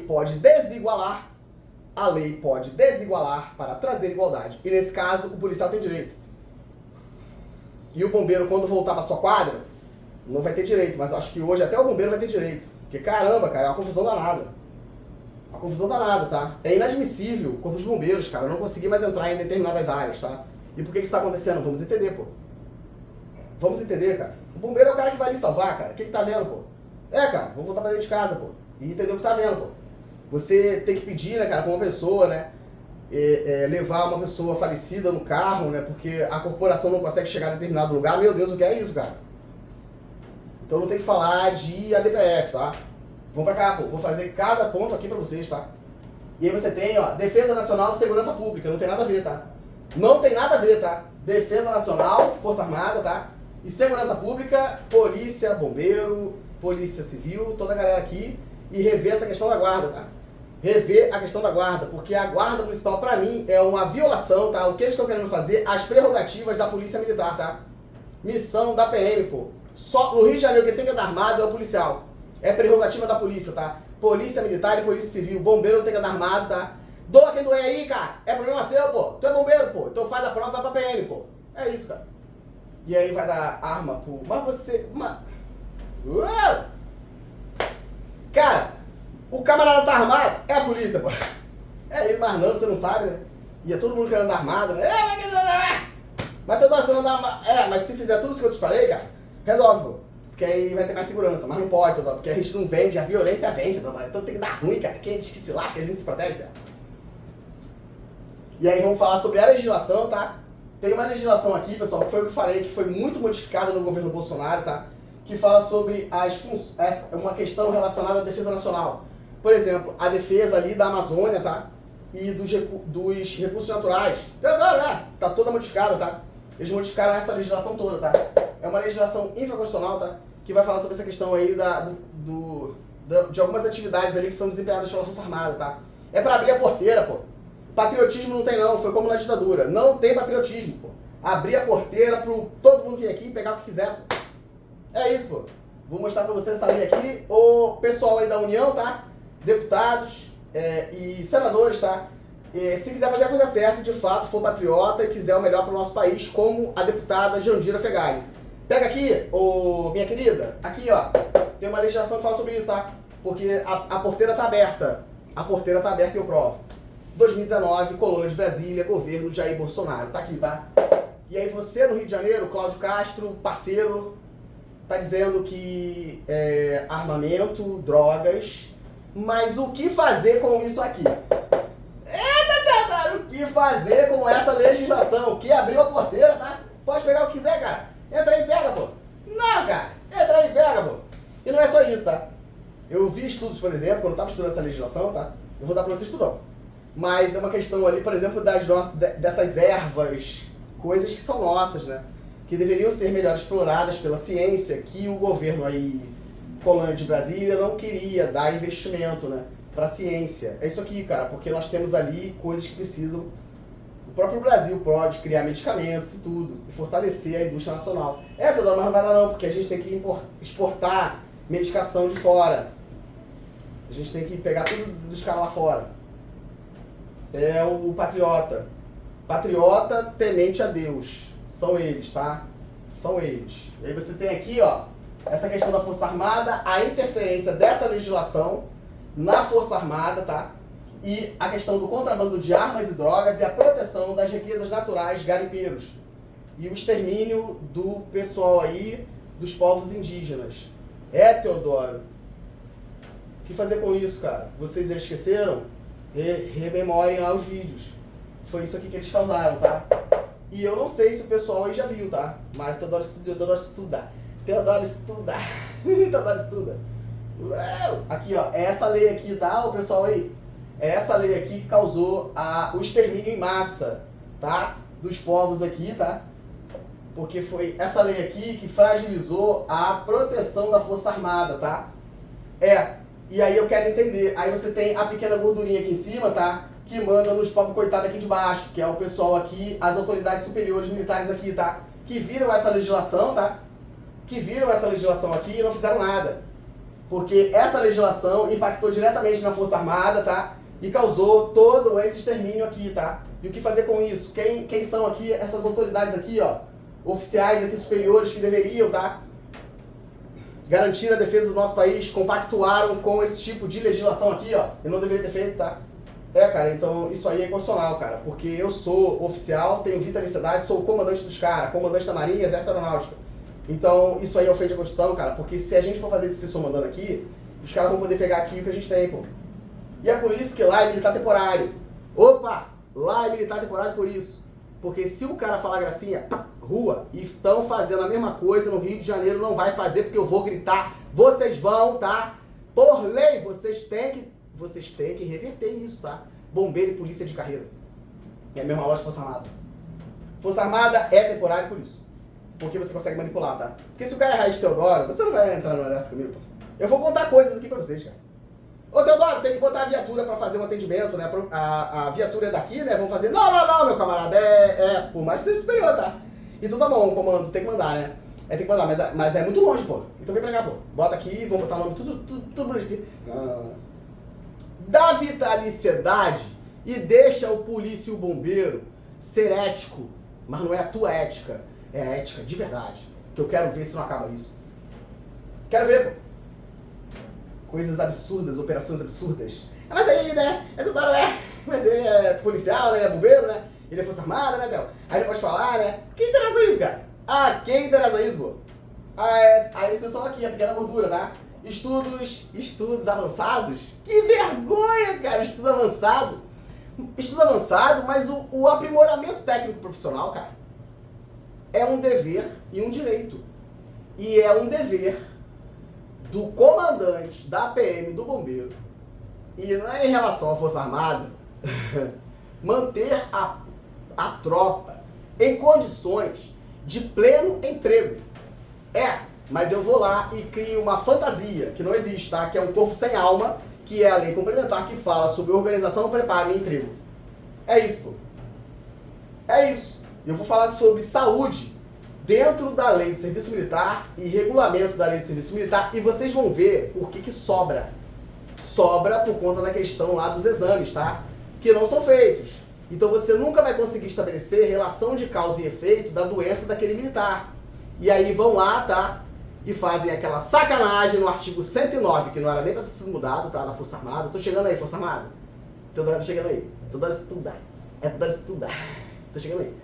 pode desigualar. A lei pode desigualar para trazer igualdade. E nesse caso, o policial tem direito. E o bombeiro, quando voltar pra sua quadra, não vai ter direito. Mas acho que hoje até o bombeiro vai ter direito. Porque caramba, cara, é uma confusão danada. Uma confusão danada, tá? É inadmissível o corpo de bombeiros, cara, não conseguir mais entrar em determinadas áreas, tá? E por que isso tá acontecendo? Vamos entender, pô. Vamos entender, cara. O bombeiro é o cara que vai lhe salvar, cara. O que tá vendo, pô? Cara, vamos voltar pra dentro de casa, pô. E entender o que tá vendo, pô. Você tem que pedir, né, cara, pra uma pessoa, né? Levar uma pessoa falecida no carro, né? Porque a corporação não consegue chegar em determinado lugar. Meu Deus, o que é isso, cara? Então não tem que falar de ADPF, tá? Vamos pra cá, pô. Vou fazer cada ponto aqui pra vocês, tá? E aí você tem, ó, Defesa Nacional e Segurança Pública. Não tem nada a ver, tá? Não tem nada a ver, tá? Defesa Nacional, Força Armada, tá? E Segurança Pública, Polícia, Bombeiro, Polícia Civil, toda a galera aqui. E rever essa questão da guarda, tá? rever a questão da guarda, porque a guarda municipal, pra mim, é uma violação, tá? O que eles estão querendo fazer, as prerrogativas da polícia militar, tá? Missão da PM, pô. Só no Rio de Janeiro, quem tem que andar armado é o policial. É prerrogativa da polícia, tá? Polícia militar e polícia civil. Bombeiro não tem que andar armado, tá? Doa quem doer aí, cara. É problema seu, pô. Tu é bombeiro, pô. Então faz a prova, vai pra PM, pô. É isso, cara. E aí vai dar arma, pô. Mas você... Uau! Cara, o camarada tá armado, é a polícia, pô. É isso, mas não, você não sabe, né? E é todo mundo querendo andar armado, né? Mas toda hora você não dá armado. Mas se fizer tudo isso que eu te falei, cara, resolve, pô. Porque aí vai ter mais segurança, mas não pode, toda hora, porque a gente não vende, a violência vende, toda hora. Então tem que dar ruim, cara. Quem diz que se lasca, a gente se protege, cara. E aí vamos falar sobre a legislação, tá? Tem uma legislação aqui, pessoal, que foi o que eu falei, que foi muito modificada no governo Bolsonaro, tá? Que fala sobre uma questão relacionada à defesa nacional. Por exemplo, a defesa ali da Amazônia, tá? E dos recursos naturais. Tá toda modificada, tá? Eles modificaram essa legislação toda, tá? É uma legislação infraconstitucional, tá? Que vai falar sobre essa questão aí de algumas atividades ali que são desempenhadas pela Força Armada, tá? É pra abrir a porteira, pô. Patriotismo não tem não, foi como na ditadura. Não tem patriotismo, pô. Abrir a porteira pro todo mundo vir aqui e pegar o que quiser, pô. É isso, pô. Vou mostrar pra vocês essa lei aqui. O pessoal aí da União, tá? Deputados e senadores, tá? Se quiser fazer a coisa certa, de fato, for patriota e quiser o melhor pro nosso país, como a deputada Jandira Fegali. Pega aqui, minha querida, aqui, ó. Tem uma legislação que fala sobre isso, tá? Porque a porteira tá aberta. A porteira tá aberta e eu provo. 2019, Colônia de Brasília, governo Jair Bolsonaro. Tá aqui, tá? E aí você no Rio de Janeiro, Cláudio Castro, parceiro, tá dizendo que armamento, drogas, mas o que fazer com isso aqui? O que fazer com essa legislação? Que abriu a porteira, tá? Pode pegar o que quiser, cara. Entra aí e pega, pô. Não, cara. Entra aí e pega, pô. E não é só isso, tá? Eu vi estudos, por exemplo, quando eu tava estudando essa legislação, tá? Eu vou dar pra vocês estudar. Mas é uma questão ali, por exemplo, dessas ervas, coisas que são nossas, né? Que deveriam ser melhor exploradas pela ciência, que o governo aí, Colônia de Brasília, não queria dar investimento, né? Pra ciência. É isso aqui, cara, porque nós temos ali coisas que precisam. O próprio Brasil pode criar medicamentos e tudo, e fortalecer a indústria nacional. Toda hora, mas não vai dar não, porque a gente tem que exportar medicação de fora. A gente tem que pegar tudo dos caras lá fora. É o patriota. Patriota temente a Deus. São eles, tá? São eles. E aí você tem aqui, ó, essa questão da Força Armada, a interferência dessa legislação na Força Armada, tá? E a questão do contrabando de armas e drogas e a proteção das riquezas naturais garimpeiros. E o extermínio do pessoal aí, dos povos indígenas. Teodoro. O que fazer com isso, cara? Vocês já esqueceram? Rememorem lá os vídeos. Foi isso aqui que eles causaram, tá? E eu não sei se o pessoal aí já viu, tá? Mas Teodoro estuda. Teodoro estuda. Teodoro estuda. Aqui, ó, é essa lei aqui, tá, o pessoal aí? É essa lei aqui que causou o extermínio em massa, tá? Dos povos aqui, tá? Porque foi essa lei aqui que fragilizou a proteção da Força Armada, tá? E aí eu quero entender. Aí você tem a pequena gordurinha aqui em cima, tá? Que manda nos pobres coitados aqui de baixo, que é o pessoal aqui, as autoridades superiores militares aqui, tá? Que viram essa legislação, tá? Que viram essa legislação aqui e não fizeram nada. Porque essa legislação impactou diretamente na Força Armada, tá? E causou todo esse extermínio aqui, tá? E o que fazer com isso? Quem são aqui essas autoridades aqui, ó? Oficiais aqui superiores que deveriam, tá? Garantir a defesa do nosso país, compactuaram com esse tipo de legislação aqui, ó. Eu não deveria ter feito, tá? Cara, então isso aí é inconstitucional, cara. Porque eu sou oficial, tenho vitaliciedade, sou o comandante dos caras, comandante da Marinha, Exército Aeronáutica. Então, isso aí é ofende a Constituição, cara, porque se a gente for fazer esse sessão mandando aqui, os caras vão poder pegar aqui o que a gente tem, pô. E é por isso que lá é militar temporário. Opa! Lá é militar temporário por isso. Porque se o cara falar gracinha, rua, e estão fazendo a mesma coisa no Rio de Janeiro, não vai fazer porque eu vou gritar. Vocês vão, tá? Por lei, vocês têm que reverter isso, tá? Bombeiro e polícia de carreira. É a mesma lógica de Força Armada. Força Armada é temporário por isso. Porque você consegue manipular, tá? Porque se o cara é Raiz Teodoro, você não vai entrar numa dessa comigo, pô. Eu vou contar coisas aqui pra vocês, cara. Ô, Teodoro, tem que botar a viatura pra fazer um atendimento, né? A viatura é daqui, né? Vamos fazer. Não, meu camarada. Por mais que seja superior, tá? Então tá bom, comando, tem que mandar, né? Tem que mandar, mas é muito longe, pô. Então vem pra cá, pô. Bota aqui, vamos botar o nome, tudo aqui. Dá vitaliciedade e deixa o polícia e o bombeiro ser ético. Mas não é a tua ética, é a ética de verdade. Que eu quero ver se não acaba isso. Quero ver, pô. Coisas absurdas, operações absurdas. Mas aí, né? Mas ele é policial, né? Ele é bombeiro, né? Ele é força armada, né, Theo? Aí não pode falar, né? Quem interessa isso, cara? Quem interessa isso, pô? Esse pessoal aqui, a pequena gordura, tá? Estudos avançados. Que vergonha, cara! Estudo avançado. Estudo avançado, mas o aprimoramento técnico profissional, cara, é um dever e um direito. E é um dever do comandante, da PM, do bombeiro, e não é em relação à Força Armada, manter a tropa em condições de pleno emprego. Mas eu vou lá e crio uma fantasia, que não existe, tá? Que é um corpo sem alma, que é a lei complementar que fala sobre organização, preparo e emprego. É isso, pô. É isso. Eu vou falar sobre saúde dentro da lei de serviço militar e regulamento da lei de serviço militar, e vocês vão ver por que sobra. Sobra por conta da questão lá dos exames, tá? Que não são feitos. Então você nunca vai conseguir estabelecer relação de causa e efeito da doença daquele militar. E aí vão lá, tá? E fazem aquela sacanagem no artigo 109, que não era nem pra ter sido mudado, tá? Na Força Armada. Tô chegando aí, Força Armada. Tô chegando aí. Tô dando estudar. Tô chegando aí.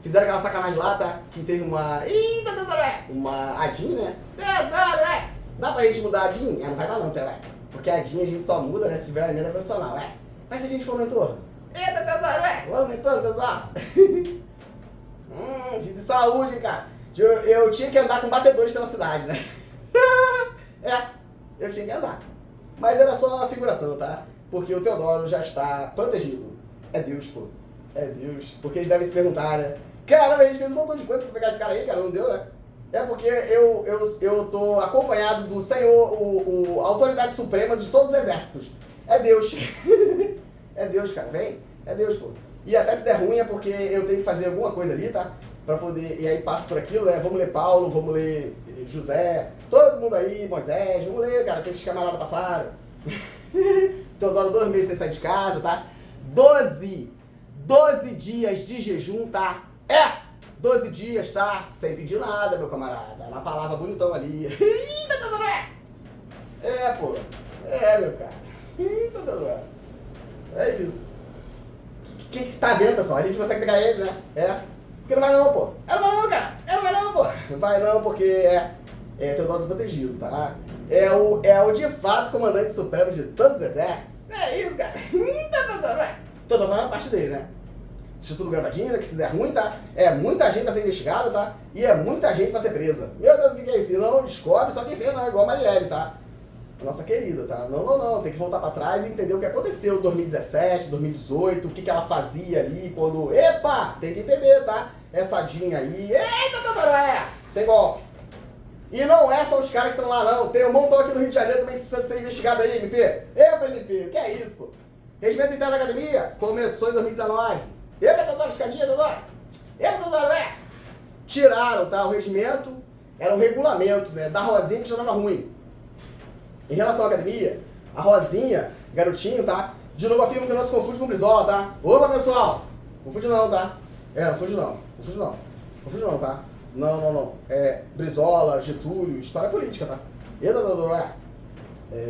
Fizeram aquela sacanagem lá, tá? Que teve uma ADIM, né? Dá pra gente mudar a ADIM? Não vai dar não, tá? Porque a ADIM a gente só muda, né? Se tiver uma emenda profissional, Mas se a gente for no entorno? Vamos no entorno, pessoal? Vida de saúde, cara. Eu tinha que andar com batedores pela cidade, né? Eu tinha que andar. Mas era só uma figuração, tá? Porque o Teodoro já está protegido. É Deus, pô. É Deus. Porque eles devem se perguntar, né? Caramba, a gente fez um montão de coisa pra pegar esse cara aí, cara. Não deu, né? É porque eu tô acompanhado do Senhor, a autoridade suprema de todos os exércitos. É Deus. É Deus, cara. Vem. É Deus, pô. E até se der ruim é porque eu tenho que fazer alguma coisa ali, tá? Pra poder... E aí passo por aquilo, né? Vamos ler Paulo, vamos ler José, todo mundo aí, Moisés, vamos ler, cara, aqueles camaradas passaram. Teodoro 2 meses sem sair de casa, tá? 12 dias de jejum, tá? 12 dias, tá? Sem pedir nada, meu camarada. Na palavra bonitão ali. Pô. Meu cara. É isso. Quem que tá vendo, pessoal? A gente consegue pegar ele, né? Porque não vai não, pô. Não vai não, cara. Não vai não, pô. Não vai não, porque Teodoro protegido, tá? É o de fato comandante supremo de todos os exércitos. É isso, cara. Teodoro faz uma parte dele, né? Deixa tudo gravadinho, né? Que se der ruim, tá? É muita gente pra ser investigada, tá? E é muita gente pra ser presa. Meu Deus, o que é isso? E não descobre só quem fez, não. Igual a Marielle, tá? Nossa querida, tá? Não. Tem que voltar pra trás e entender o que aconteceu em 2017, 2018, o que ela fazia ali quando... Epa! Tem que entender, tá? Essa Dinha aí... Eita, tem golpe. E não é só os caras que estão lá, não. Tem um montão aqui no Rio de Janeiro também ser investigado aí, MP. Epa, MP, o que é isso, pô? Regimento interno da academia começou em 2019. Epa, Teodoro, escadinha, Teodoro. Epa, Teodoro, Tiraram, tá? O regimento era um regulamento, né? Da Rosinha que já tava ruim. Em relação à academia, a Rosinha, garotinho, tá? De novo afirmo que não se confunde com Brizola, tá? Opa, pessoal! Confunde não, tá? Não confunde não, tá? Não. Brizola, Getúlio, história política, tá?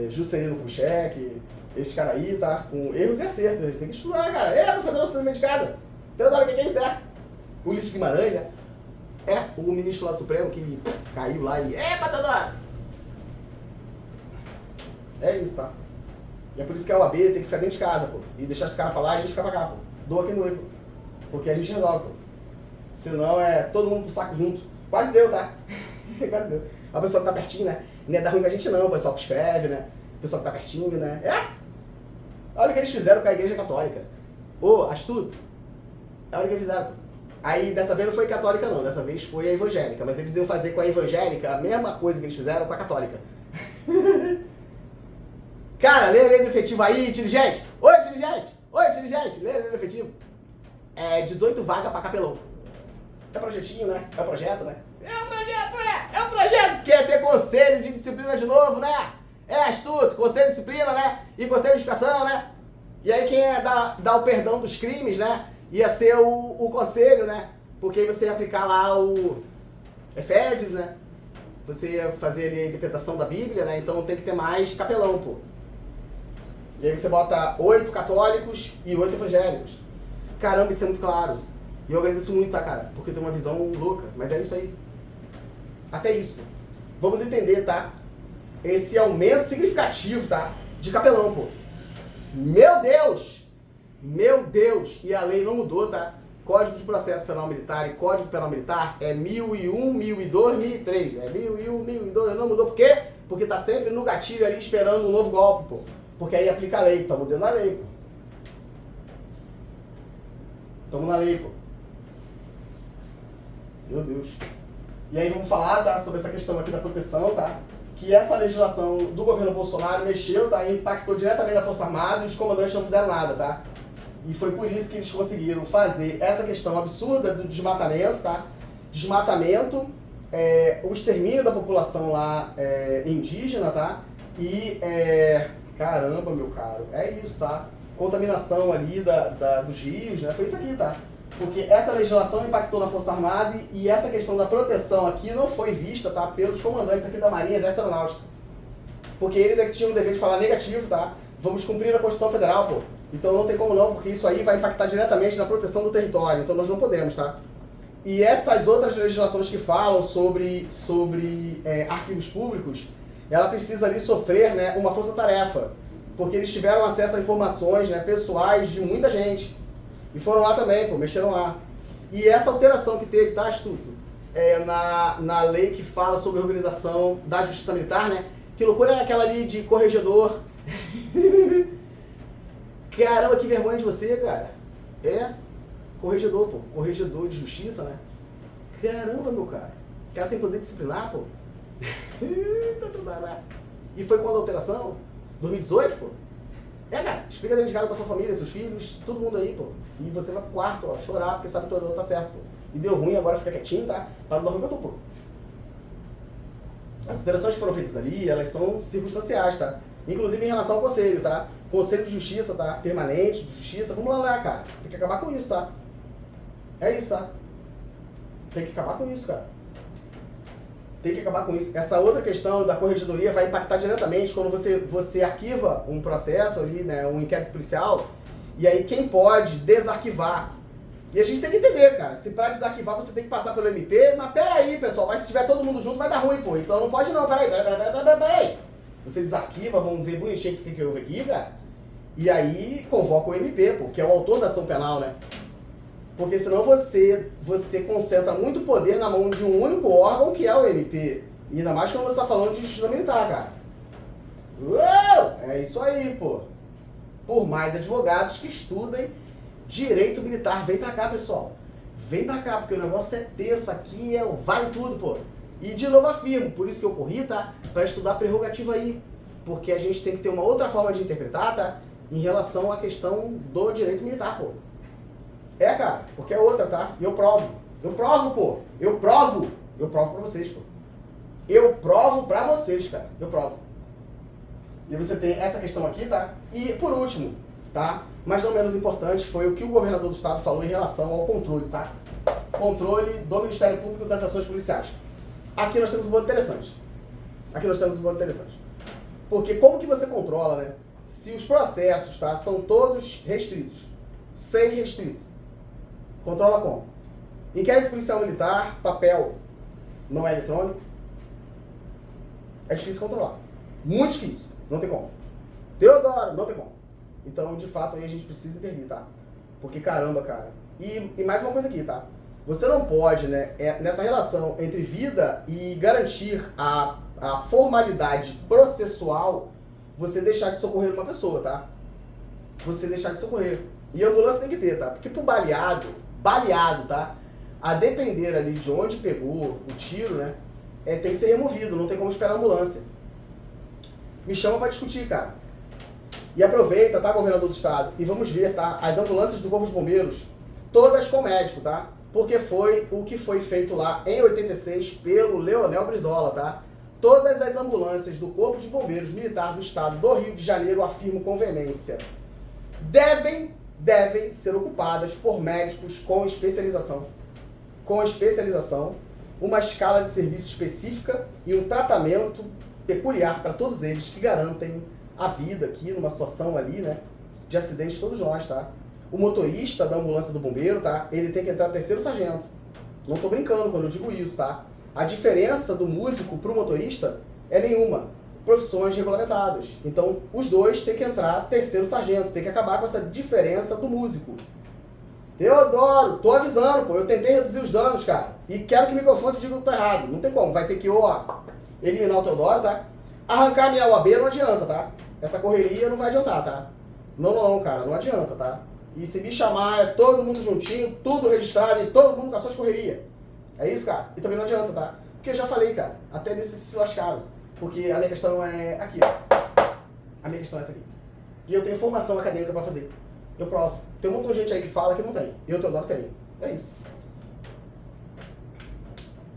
Juscelino Kubitschek, esses caras aí, tá? Com erros e acertos. A gente tem que estudar, cara. Vou fazer nosso de casa. Teodoro, o que é isso, né? Ulisses Guimarães, né? O ministro lá do Supremo que caiu lá e... Teodoro! É isso, tá? E é por isso que a OAB tem que ficar dentro de casa, pô. E deixar esse cara pra lá e a gente ficar pra cá, pô. Doa quem doer, pô. Porque a gente resolve, pô. Senão todo mundo pro saco junto. Quase deu, tá? Quase deu. A pessoa que tá pertinho, né? Não é dar ruim pra gente não, o pessoal que escreve, né? O pessoal que tá pertinho, né? Olha o que eles fizeram com a Igreja Católica. Astuto. Olha o que eles fizeram, pô. Aí, dessa vez não foi católica não, dessa vez foi a evangélica. Mas eles iam fazer com a evangélica a mesma coisa que eles fizeram com a católica. Cara, lê a lei do efetivo aí, inteligente. Oi, inteligente. Oi, inteligente. Lê a lei do efetivo. 18 vagas pra capelão. É projetinho, né? É o projeto, né? É o projeto. Quer ter conselho de disciplina de novo, né? É astuto, conselho de disciplina, né? E conselho de educação, né? E aí quem ia dar o perdão dos crimes, né? Ia ser o conselho, né? Porque aí você ia aplicar lá o Efésios, né? Você ia fazer ali a interpretação da Bíblia, né? Então tem que ter mais capelão, pô. E aí você bota 8 católicos e 8 evangélicos. Caramba, isso é muito claro. E eu agradeço muito, tá, cara? Porque eu tenho uma visão louca. Mas é isso aí. Até isso, pô. Vamos entender, tá? Esse aumento significativo, tá? De capelão, pô. Meu Deus! Meu Deus! E a lei não mudou, tá? Código de Processo Penal Militar e Código Penal Militar é 1001, 1002, 1003. É 1001, 1002. Não mudou por quê? Porque tá sempre no gatilho ali esperando um novo golpe, pô. Porque aí aplica a lei. Tá mudando a lei, pô. Tamo na lei, pô. Meu Deus. E aí vamos falar, tá, sobre essa questão aqui da proteção, tá? Que essa legislação do governo Bolsonaro mexeu, tá? E impactou diretamente na Força Armada e os comandantes não fizeram nada, tá? E foi por isso que eles conseguiram fazer essa questão absurda do desmatamento, tá? Desmatamento, o extermínio da população lá indígena, tá? E, caramba, meu caro, é isso, tá? Contaminação ali dos rios, né? Foi isso aqui, tá? Porque essa legislação impactou na Força Armada e essa questão da proteção aqui não foi vista, tá? Pelos comandantes aqui da Marinha, Exército e Aeronáutica. Porque eles é que tinham o dever de falar negativo, tá? Vamos cumprir a Constituição Federal, pô. Então não tem como não, porque isso aí vai impactar diretamente na proteção do território. Então nós não podemos, tá? E essas outras legislações que falam sobre arquivos públicos, ela precisa ali sofrer, né, uma força-tarefa. Porque eles tiveram acesso a informações, né, pessoais de muita gente. E foram lá também, pô, mexeram lá. E essa alteração que teve, tá, Astuto? Na lei que fala sobre a organização da Justiça Militar, né? Que loucura é aquela ali de corregedor. Caramba, que vergonha de você, cara. Corregedor, pô. Corregedor de justiça, né? Caramba, meu cara. O cara tem poder disciplinar, pô. E foi quando a alteração? 2018, pô? Cara, explica dentro de casa pra sua família, seus filhos, todo mundo aí, pô. E você vai pro quarto, ó, chorar, porque sabe que todo mundo tá certo, pô. E deu ruim, agora fica quietinho, tá? Para não dar ruim pra tu, pô. As alterações que foram feitas ali, elas são circunstanciais, tá? Inclusive em relação ao conselho, tá? Conselho de Justiça, tá? Permanente, de Justiça, vamos lá, cara. Tem que acabar com isso, tá? É isso, tá? Tem que acabar com isso, cara. Tem que acabar com isso. Essa outra questão da corregedoria vai impactar diretamente quando você arquiva um processo ali, né, um inquérito policial, e aí quem pode desarquivar. E a gente tem que entender, cara, se pra desarquivar você tem que passar pelo MP, mas peraí, pessoal, mas se tiver todo mundo junto vai dar ruim, pô. Então não pode não, peraí. Você desarquiva, vamos ver bonitinho o que houve aqui, cara. E aí convoca o MP, pô, que é o autor da ação penal, né? Porque senão você concentra muito poder na mão de um único órgão, que é o MP. E ainda mais quando você está falando de justiça militar, cara. Uou! É isso aí, pô. Por mais advogados que estudem direito militar. Vem pra cá, pessoal. Vem pra cá, porque o negócio é tenso aqui, vale tudo, pô. E de novo afirmo, por isso que eu corri, tá? Pra estudar prerrogativa aí. Porque a gente tem que ter uma outra forma de interpretar, tá? Em relação à questão do direito militar, pô. Cara, porque é outra, tá? E eu provo, pô. Eu provo pra vocês, pô. Eu provo pra vocês, cara. Eu provo. E você tem essa questão aqui, tá? E por último, tá? Mas não menos importante, foi o que o governador do estado falou em relação ao controle, tá? Controle do Ministério Público das ações policiais. Aqui nós temos um ponto interessante. Porque como que você controla, né? Se os processos, tá? São todos restritos. Sem restrito. Controla como? Inquérito policial militar, papel, não é eletrônico. É difícil controlar. Muito difícil. Não tem como. Teodoro, não tem como. Então, de fato, aí a gente precisa intervir, tá? Porque, caramba, cara. E mais uma coisa aqui, tá? Você não pode, né, nessa relação entre vida e garantir a formalidade processual, você deixar de socorrer uma pessoa, tá? Você deixar de socorrer. E a ambulância tem que ter, tá? Porque pro baleado, tá? A depender ali de onde pegou o tiro, né? Tem que ser removido, não tem como esperar a ambulância. Me chama pra discutir, cara. E aproveita, tá, governador do estado, e vamos ver, tá, as ambulâncias do Corpo de Bombeiros, todas com médico, tá? Porque foi o que foi feito lá em 86 pelo Leonel Brizola, tá? Todas as ambulâncias do Corpo de Bombeiros Militar do Estado do Rio de Janeiro, afirmo com veemência, devem ser ocupadas por médicos com especialização. Com especialização, uma escala de serviço específica e um tratamento peculiar para todos eles que garantem a vida aqui numa situação ali, né, de acidente todos nós, tá? O motorista da ambulância do bombeiro, tá? Ele tem que entrar terceiro sargento. Não tô brincando quando eu digo isso, tá? A diferença do músico pro motorista é nenhuma. Profissões regulamentadas. Então, os dois têm que entrar terceiro sargento. Tem que acabar com essa diferença do músico. Teodoro, tô avisando, pô. Eu tentei reduzir os danos, cara. E quero que o microfone diga que eu tô errado. Não tem como. Vai ter que, ó, eliminar o Teodoro, tá? Arrancar minha UAB não adianta, tá? Essa correria não vai adiantar, tá? Não, cara. Não adianta, tá? E se me chamar, é todo mundo juntinho, tudo registrado e todo mundo com as suas correrias. É isso, cara? E também não adianta, tá? Porque eu já falei, cara. Até nesse se lascaram. Porque a minha questão é aqui, ó. A minha questão é essa aqui. E eu tenho formação acadêmica pra fazer. Eu provo. Tem um montão de gente aí que fala que não tem. Eu, Teodoro, tenho. É isso.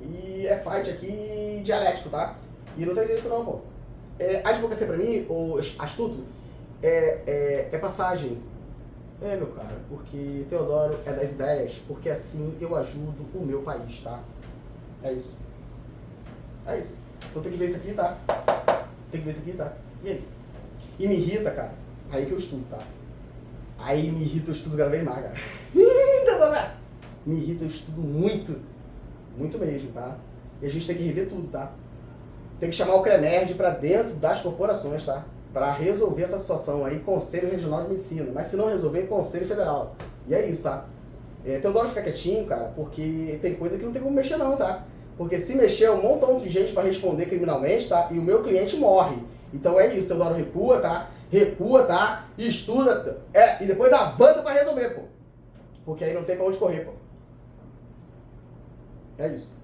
E é fight aqui dialético, tá? E não tem jeito não, pô. Advocacia pra mim, o astuto, é passagem. Meu cara, porque Teodoro é das ideias, porque assim eu ajudo o meu país, tá? É isso. É isso. Então tem que ver isso aqui, tá? Tem que ver isso aqui, tá? E é isso. E me irrita, cara. Aí que eu estudo, tá? Aí me irrita, eu estudo cada vez mais, cara. Me irrita, eu estudo muito. Muito mesmo, tá? E a gente tem que rever tudo, tá? Tem que chamar o CREMERD pra dentro das corporações, tá? Para resolver essa situação aí, Conselho Regional de Medicina. Mas se não resolver, Conselho Federal. E é isso, tá? Teodoro fica quietinho, cara, porque tem coisa que não tem como mexer não, tá? Porque se mexer é um montão de gente para responder criminalmente, tá? E o meu cliente morre. Então é isso, Teodoro recua, tá? Recua, tá? Estuda, e depois avança para resolver, pô. Porque aí não tem pra onde correr, pô. É isso.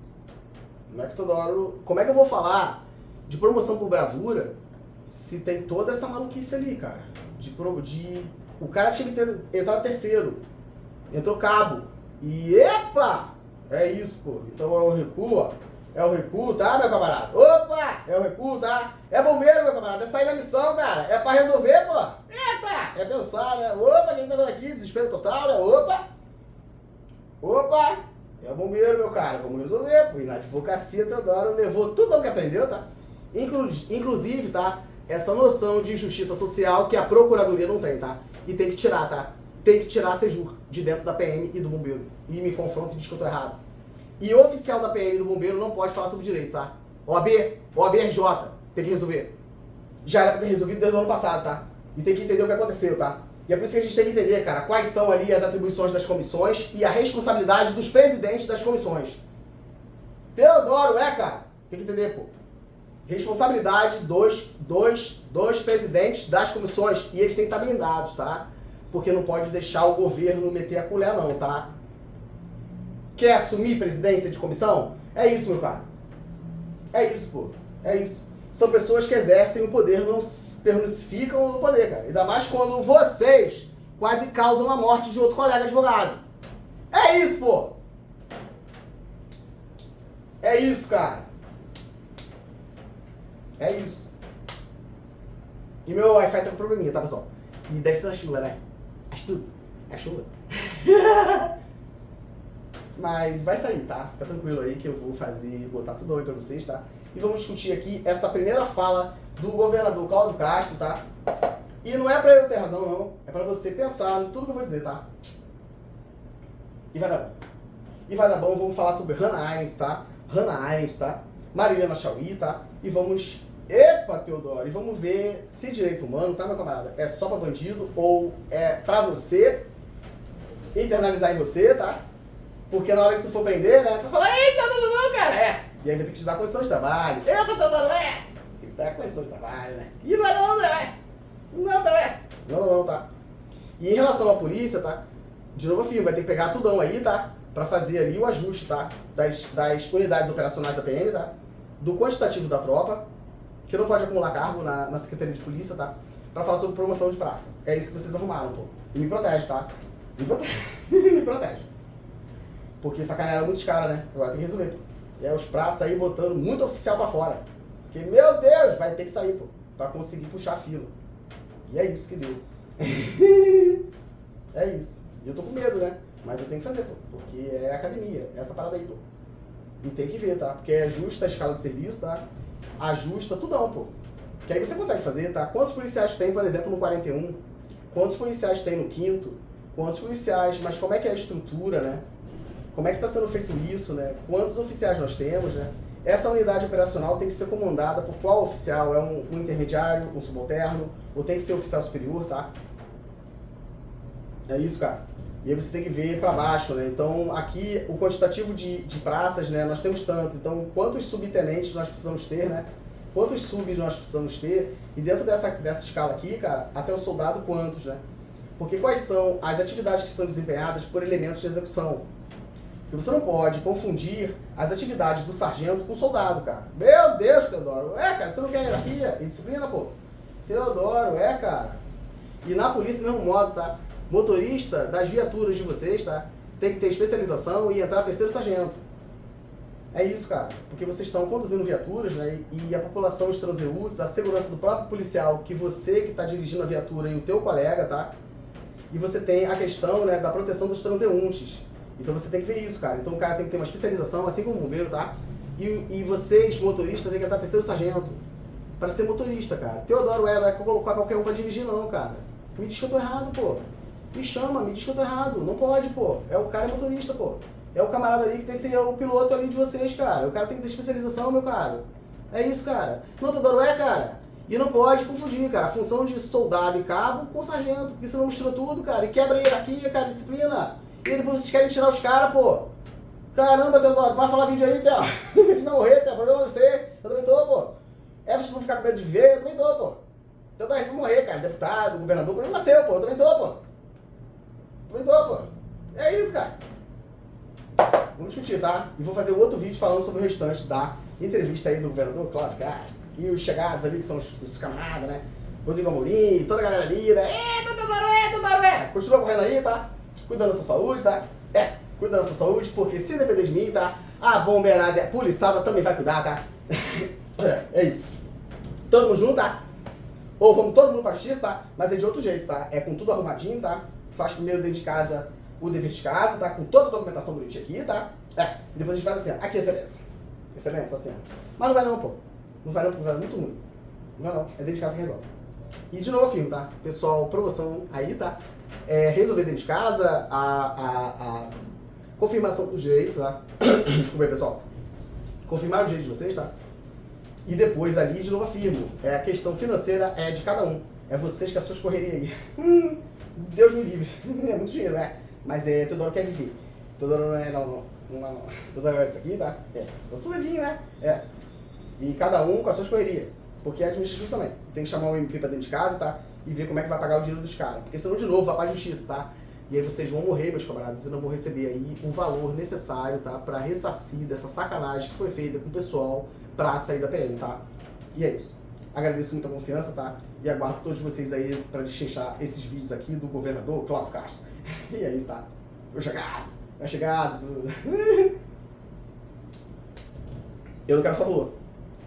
Não é que Teodoro... Como é que eu vou falar de promoção por bravura se tem toda essa maluquice ali, cara? O cara tinha que entrar terceiro. Entrou cabo. E epa! É isso, pô. Então é o recuo, ó. É o recuo, tá, meu camarada? Opa! É o recuo, tá? É bombeiro, meu camarada. É sair na missão, cara. É pra resolver, pô. Eita! É pensar, né? Opa, quem tá vendo aqui? Desespero total, né? Opa! Opa! É o bombeiro, meu cara. Vamos resolver, pô. E na advocacia, Teodoro levou tudo o que aprendeu, tá? Inclusive, tá? Essa noção de justiça social que a procuradoria não tem, tá? E tem que tirar, tá? Tem que tirar a Sejur de dentro da PM e do bombeiro. E me confronta e diz que eu tô errado. E o oficial da PM e do bombeiro não pode falar sobre direito, tá? OAB-RJ, tem que resolver. Já era pra ter resolvido desde o ano passado, tá? E tem que entender o que aconteceu, tá? E é por isso que a gente tem que entender, cara, quais são ali as atribuições das comissões e a responsabilidade dos presidentes das comissões. Teodoro, cara? Tem que entender, pô. Responsabilidade dos presidentes das comissões. E eles têm que estar blindados, tá? Porque não pode deixar o governo meter a colher, não, tá? Quer assumir presidência de comissão? É isso, meu cara. É isso, pô. É isso. São pessoas que exercem o poder, não personificam no poder, cara. Ainda mais quando vocês quase causam a morte de outro colega advogado. É isso, pô. É isso, cara. É isso. E meu Wi-Fi tá com probleminha, tá, pessoal? E deve ser a chula, né? Astuto. É a chula. Mas vai sair, tá? Fica tranquilo aí que eu vou botar tudo aí pra vocês, tá? E vamos discutir aqui essa primeira fala do governador Cláudio Castro, tá? E não é pra eu ter razão, não. É pra você pensar em tudo que eu vou dizer, tá? E vai dar bom. E vai dar bom, vamos falar sobre Hannah Arendt, tá? Hannah Arendt, tá? Mariana Chauí, tá? E vamos... Epa, Teodoro! E vamos ver se direito humano, tá, meu camarada? É só pra bandido ou é pra você internalizar em você, tá? Porque na hora que tu for prender, né? Tu fala, eita, não, cara! E aí vai ter que te dar condição de trabalho. Eita, Teodoro, tem que dar condição de trabalho, né? E não é não, né? Não, tá, né? Não, tá? E em relação à polícia, tá? De novo, filho, vai ter que pegar tudão aí, tá? Pra fazer ali o ajuste, tá? Das unidades operacionais da PM, tá? Do quantitativo da tropa, que não pode acumular cargo na Secretaria de Polícia, tá? pra falar sobre promoção de praça. É isso que vocês arrumaram, pô. E me protege, tá? Me protege. Me protege. Porque sacanearam muitos caras, né? Agora tem que resolver, pô. E aí os praças aí botando muito oficial pra fora. Porque, meu Deus, vai ter que sair, pô. Pra conseguir puxar a fila. E é isso que deu. É isso. E eu tô com medo, né? Mas eu tenho que fazer, pô. Porque é academia. É essa parada aí, pô. E tem que ver, tá? Porque é justa a escala de serviço, tá? Ajusta tudão, pô. Que aí você consegue fazer, tá? Quantos policiais tem, por exemplo, no 41? Quantos policiais tem no 5º? Quantos policiais? Mas como é que é a estrutura, né? Como é que está sendo feito isso, né? Quantos oficiais nós temos, né? Essa unidade operacional tem que ser comandada por qual oficial? É um intermediário, um subalterno? Ou tem que ser oficial superior, tá? É isso, cara. E aí você tem que ver para baixo, né? Então, aqui, o quantitativo de praças, né? Nós temos tantos. Então, quantos subtenentes nós precisamos ter, né? Quantos subs nós precisamos ter? E dentro dessa escala aqui, cara, até o soldado, quantos, né? Porque quais são as atividades que são desempenhadas por elementos de execução? Porque você não pode confundir as atividades do sargento com o soldado, cara. Meu Deus, Teodoro. É, cara, você não quer hierarquia e disciplina, pô? Teodoro, é, cara. E na polícia, do mesmo modo, tá? Motorista das viaturas de vocês, tá? Tem que ter especialização e entrar terceiro sargento. É isso, cara. Porque vocês estão conduzindo viaturas, né? E a população, os transeúntes, a segurança do próprio policial, que você que está dirigindo a viatura e o teu colega, tá? E você tem a questão, né, da proteção dos transeuntes. Então você tem que ver isso, cara. Então o cara tem que ter uma especialização, assim como o bombeiro, tá? E vocês, motoristas, tem que entrar terceiro sargento para ser motorista, cara. Teodoro não é colocar qualquer um para dirigir, não, cara. Me diz que eu tô errado, pô. Me chama, me diz que eu tô errado. Não pode, pô. É o cara motorista, pô. É o camarada ali que tem que ser o piloto ali de vocês, cara. O cara tem que ter especialização, meu cara. É isso, cara. Não, Teodoro cara. E não pode confundir, cara, a função de soldado e cabo com sargento, porque senão mistura tudo, cara. E quebra a hierarquia, cara, disciplina. E depois vocês querem tirar os caras, pô. Caramba, Teodoro, vai falar vídeo aí, Theo. Eles vão morrer, Theo, problema é você. Eu também tô, pô. É, vocês vão ficar com medo de ver, eu também tô, pô. Teodoro, eles vão morrer, cara. Deputado, governador, problema é seu, pô. Eu também tô, pô. Também tô, pô. É isso, cara. Vamos discutir, tá? E vou fazer outro vídeo falando sobre o restante da entrevista aí do governador Cláudio Castro. E os chegados ali, que são os camaradas, né? Rodrigo Amorim, toda a galera ali, né? Teodoro, continua correndo aí, tá? Cuidando da sua saúde, tá? Cuidando da sua saúde, porque se depender de mim, tá? A bombeirada, a poliçada também vai cuidar, tá? É isso. Todo mundo junto, tá? Ou vamos todo mundo pra justiça, tá? Mas é de outro jeito, tá? É com tudo arrumadinho, tá? Faz primeiro dentro de casa o dever de casa, tá? Com toda a documentação bonitinha aqui, tá? E depois a gente faz assim, ó. Aqui, excelência. Excelência, assim, ó. Mas não vai não, pô. Não vai não, porque vai dar muito ruim. Não vai não. É dentro de casa que resolve. E de novo, filho, tá? Pessoal, promoção aí, tá? Resolver dentro de casa a confirmação dos direitos, tá? Desculpa aí, pessoal. Confirmar os direitos de vocês, tá? E depois ali, de novo, afirmo. A questão financeira é de cada um. É vocês que as suas correrias aí. Deus me livre. É muito dinheiro, né? Mas Teodoro quer viver. Teodoro não é, não. Teodoro é isso aqui, tá? Tá sujadinho, né? E cada um com as suas correrias. Porque é administrativo também. Tem que chamar o MP pra dentro de casa, tá? E ver como é que vai pagar o dinheiro dos caras. Porque senão, de novo, vai pra justiça, tá? E aí vocês vão morrer, meus camaradas, e não vão receber aí o valor necessário, tá? Pra ressarcir dessa sacanagem que foi feita com o pessoal pra sair da PM, tá? E é isso. Agradeço muito a confiança, tá? E aguardo todos vocês aí pra deschechar esses vídeos aqui do governador Cláudio Castro. E é isso, tá? Vai chegar. Eu não quero favor.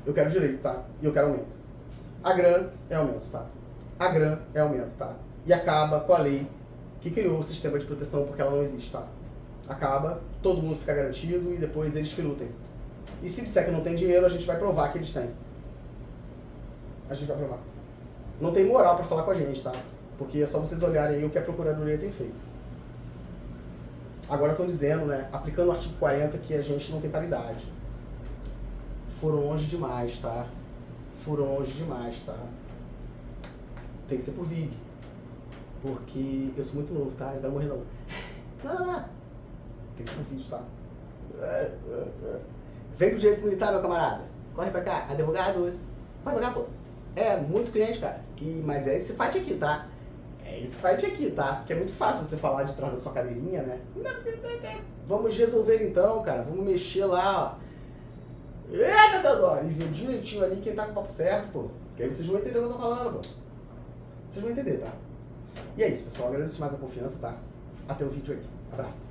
Eu quero direito, tá? E eu quero aumento. A GRAM é aumento, tá? A GRAM é aumento, tá? E acaba com a lei que criou o sistema de proteção porque ela não existe, tá? Acaba, todo mundo fica garantido e depois eles que lutem. E se disser que não tem dinheiro, a gente vai provar que eles têm. A gente vai provar. Não tem moral pra falar com a gente, tá? Porque é só vocês olharem aí o que a Procuradoria tem feito. Agora estão dizendo, né? Aplicando o artigo 40 que a gente não tem paridade. Foram longe demais, tá? Foram longe demais, tá? Tem que ser por vídeo. Porque eu sou muito novo, tá? Não vai morrer não. Não. Tem que ser por vídeo, tá? Vem pro direito militar, meu camarada. Corre pra cá. Advogados. Corre pra cá, pô. Muito cliente, cara. Mas é esse fight aqui, tá? É esse fight aqui, tá? Porque é muito fácil você falar de trás da sua cadeirinha, né? Vamos resolver então, cara. Vamos mexer lá, ó. Eita, Teodoro! E ver direitinho ali quem tá com o papo certo, pô. Que aí vocês vão entender o que eu tô falando, pô. Vocês vão entender, tá? E é isso, pessoal. Agradeço mais a confiança, tá? Até o vídeo aí. Abraço.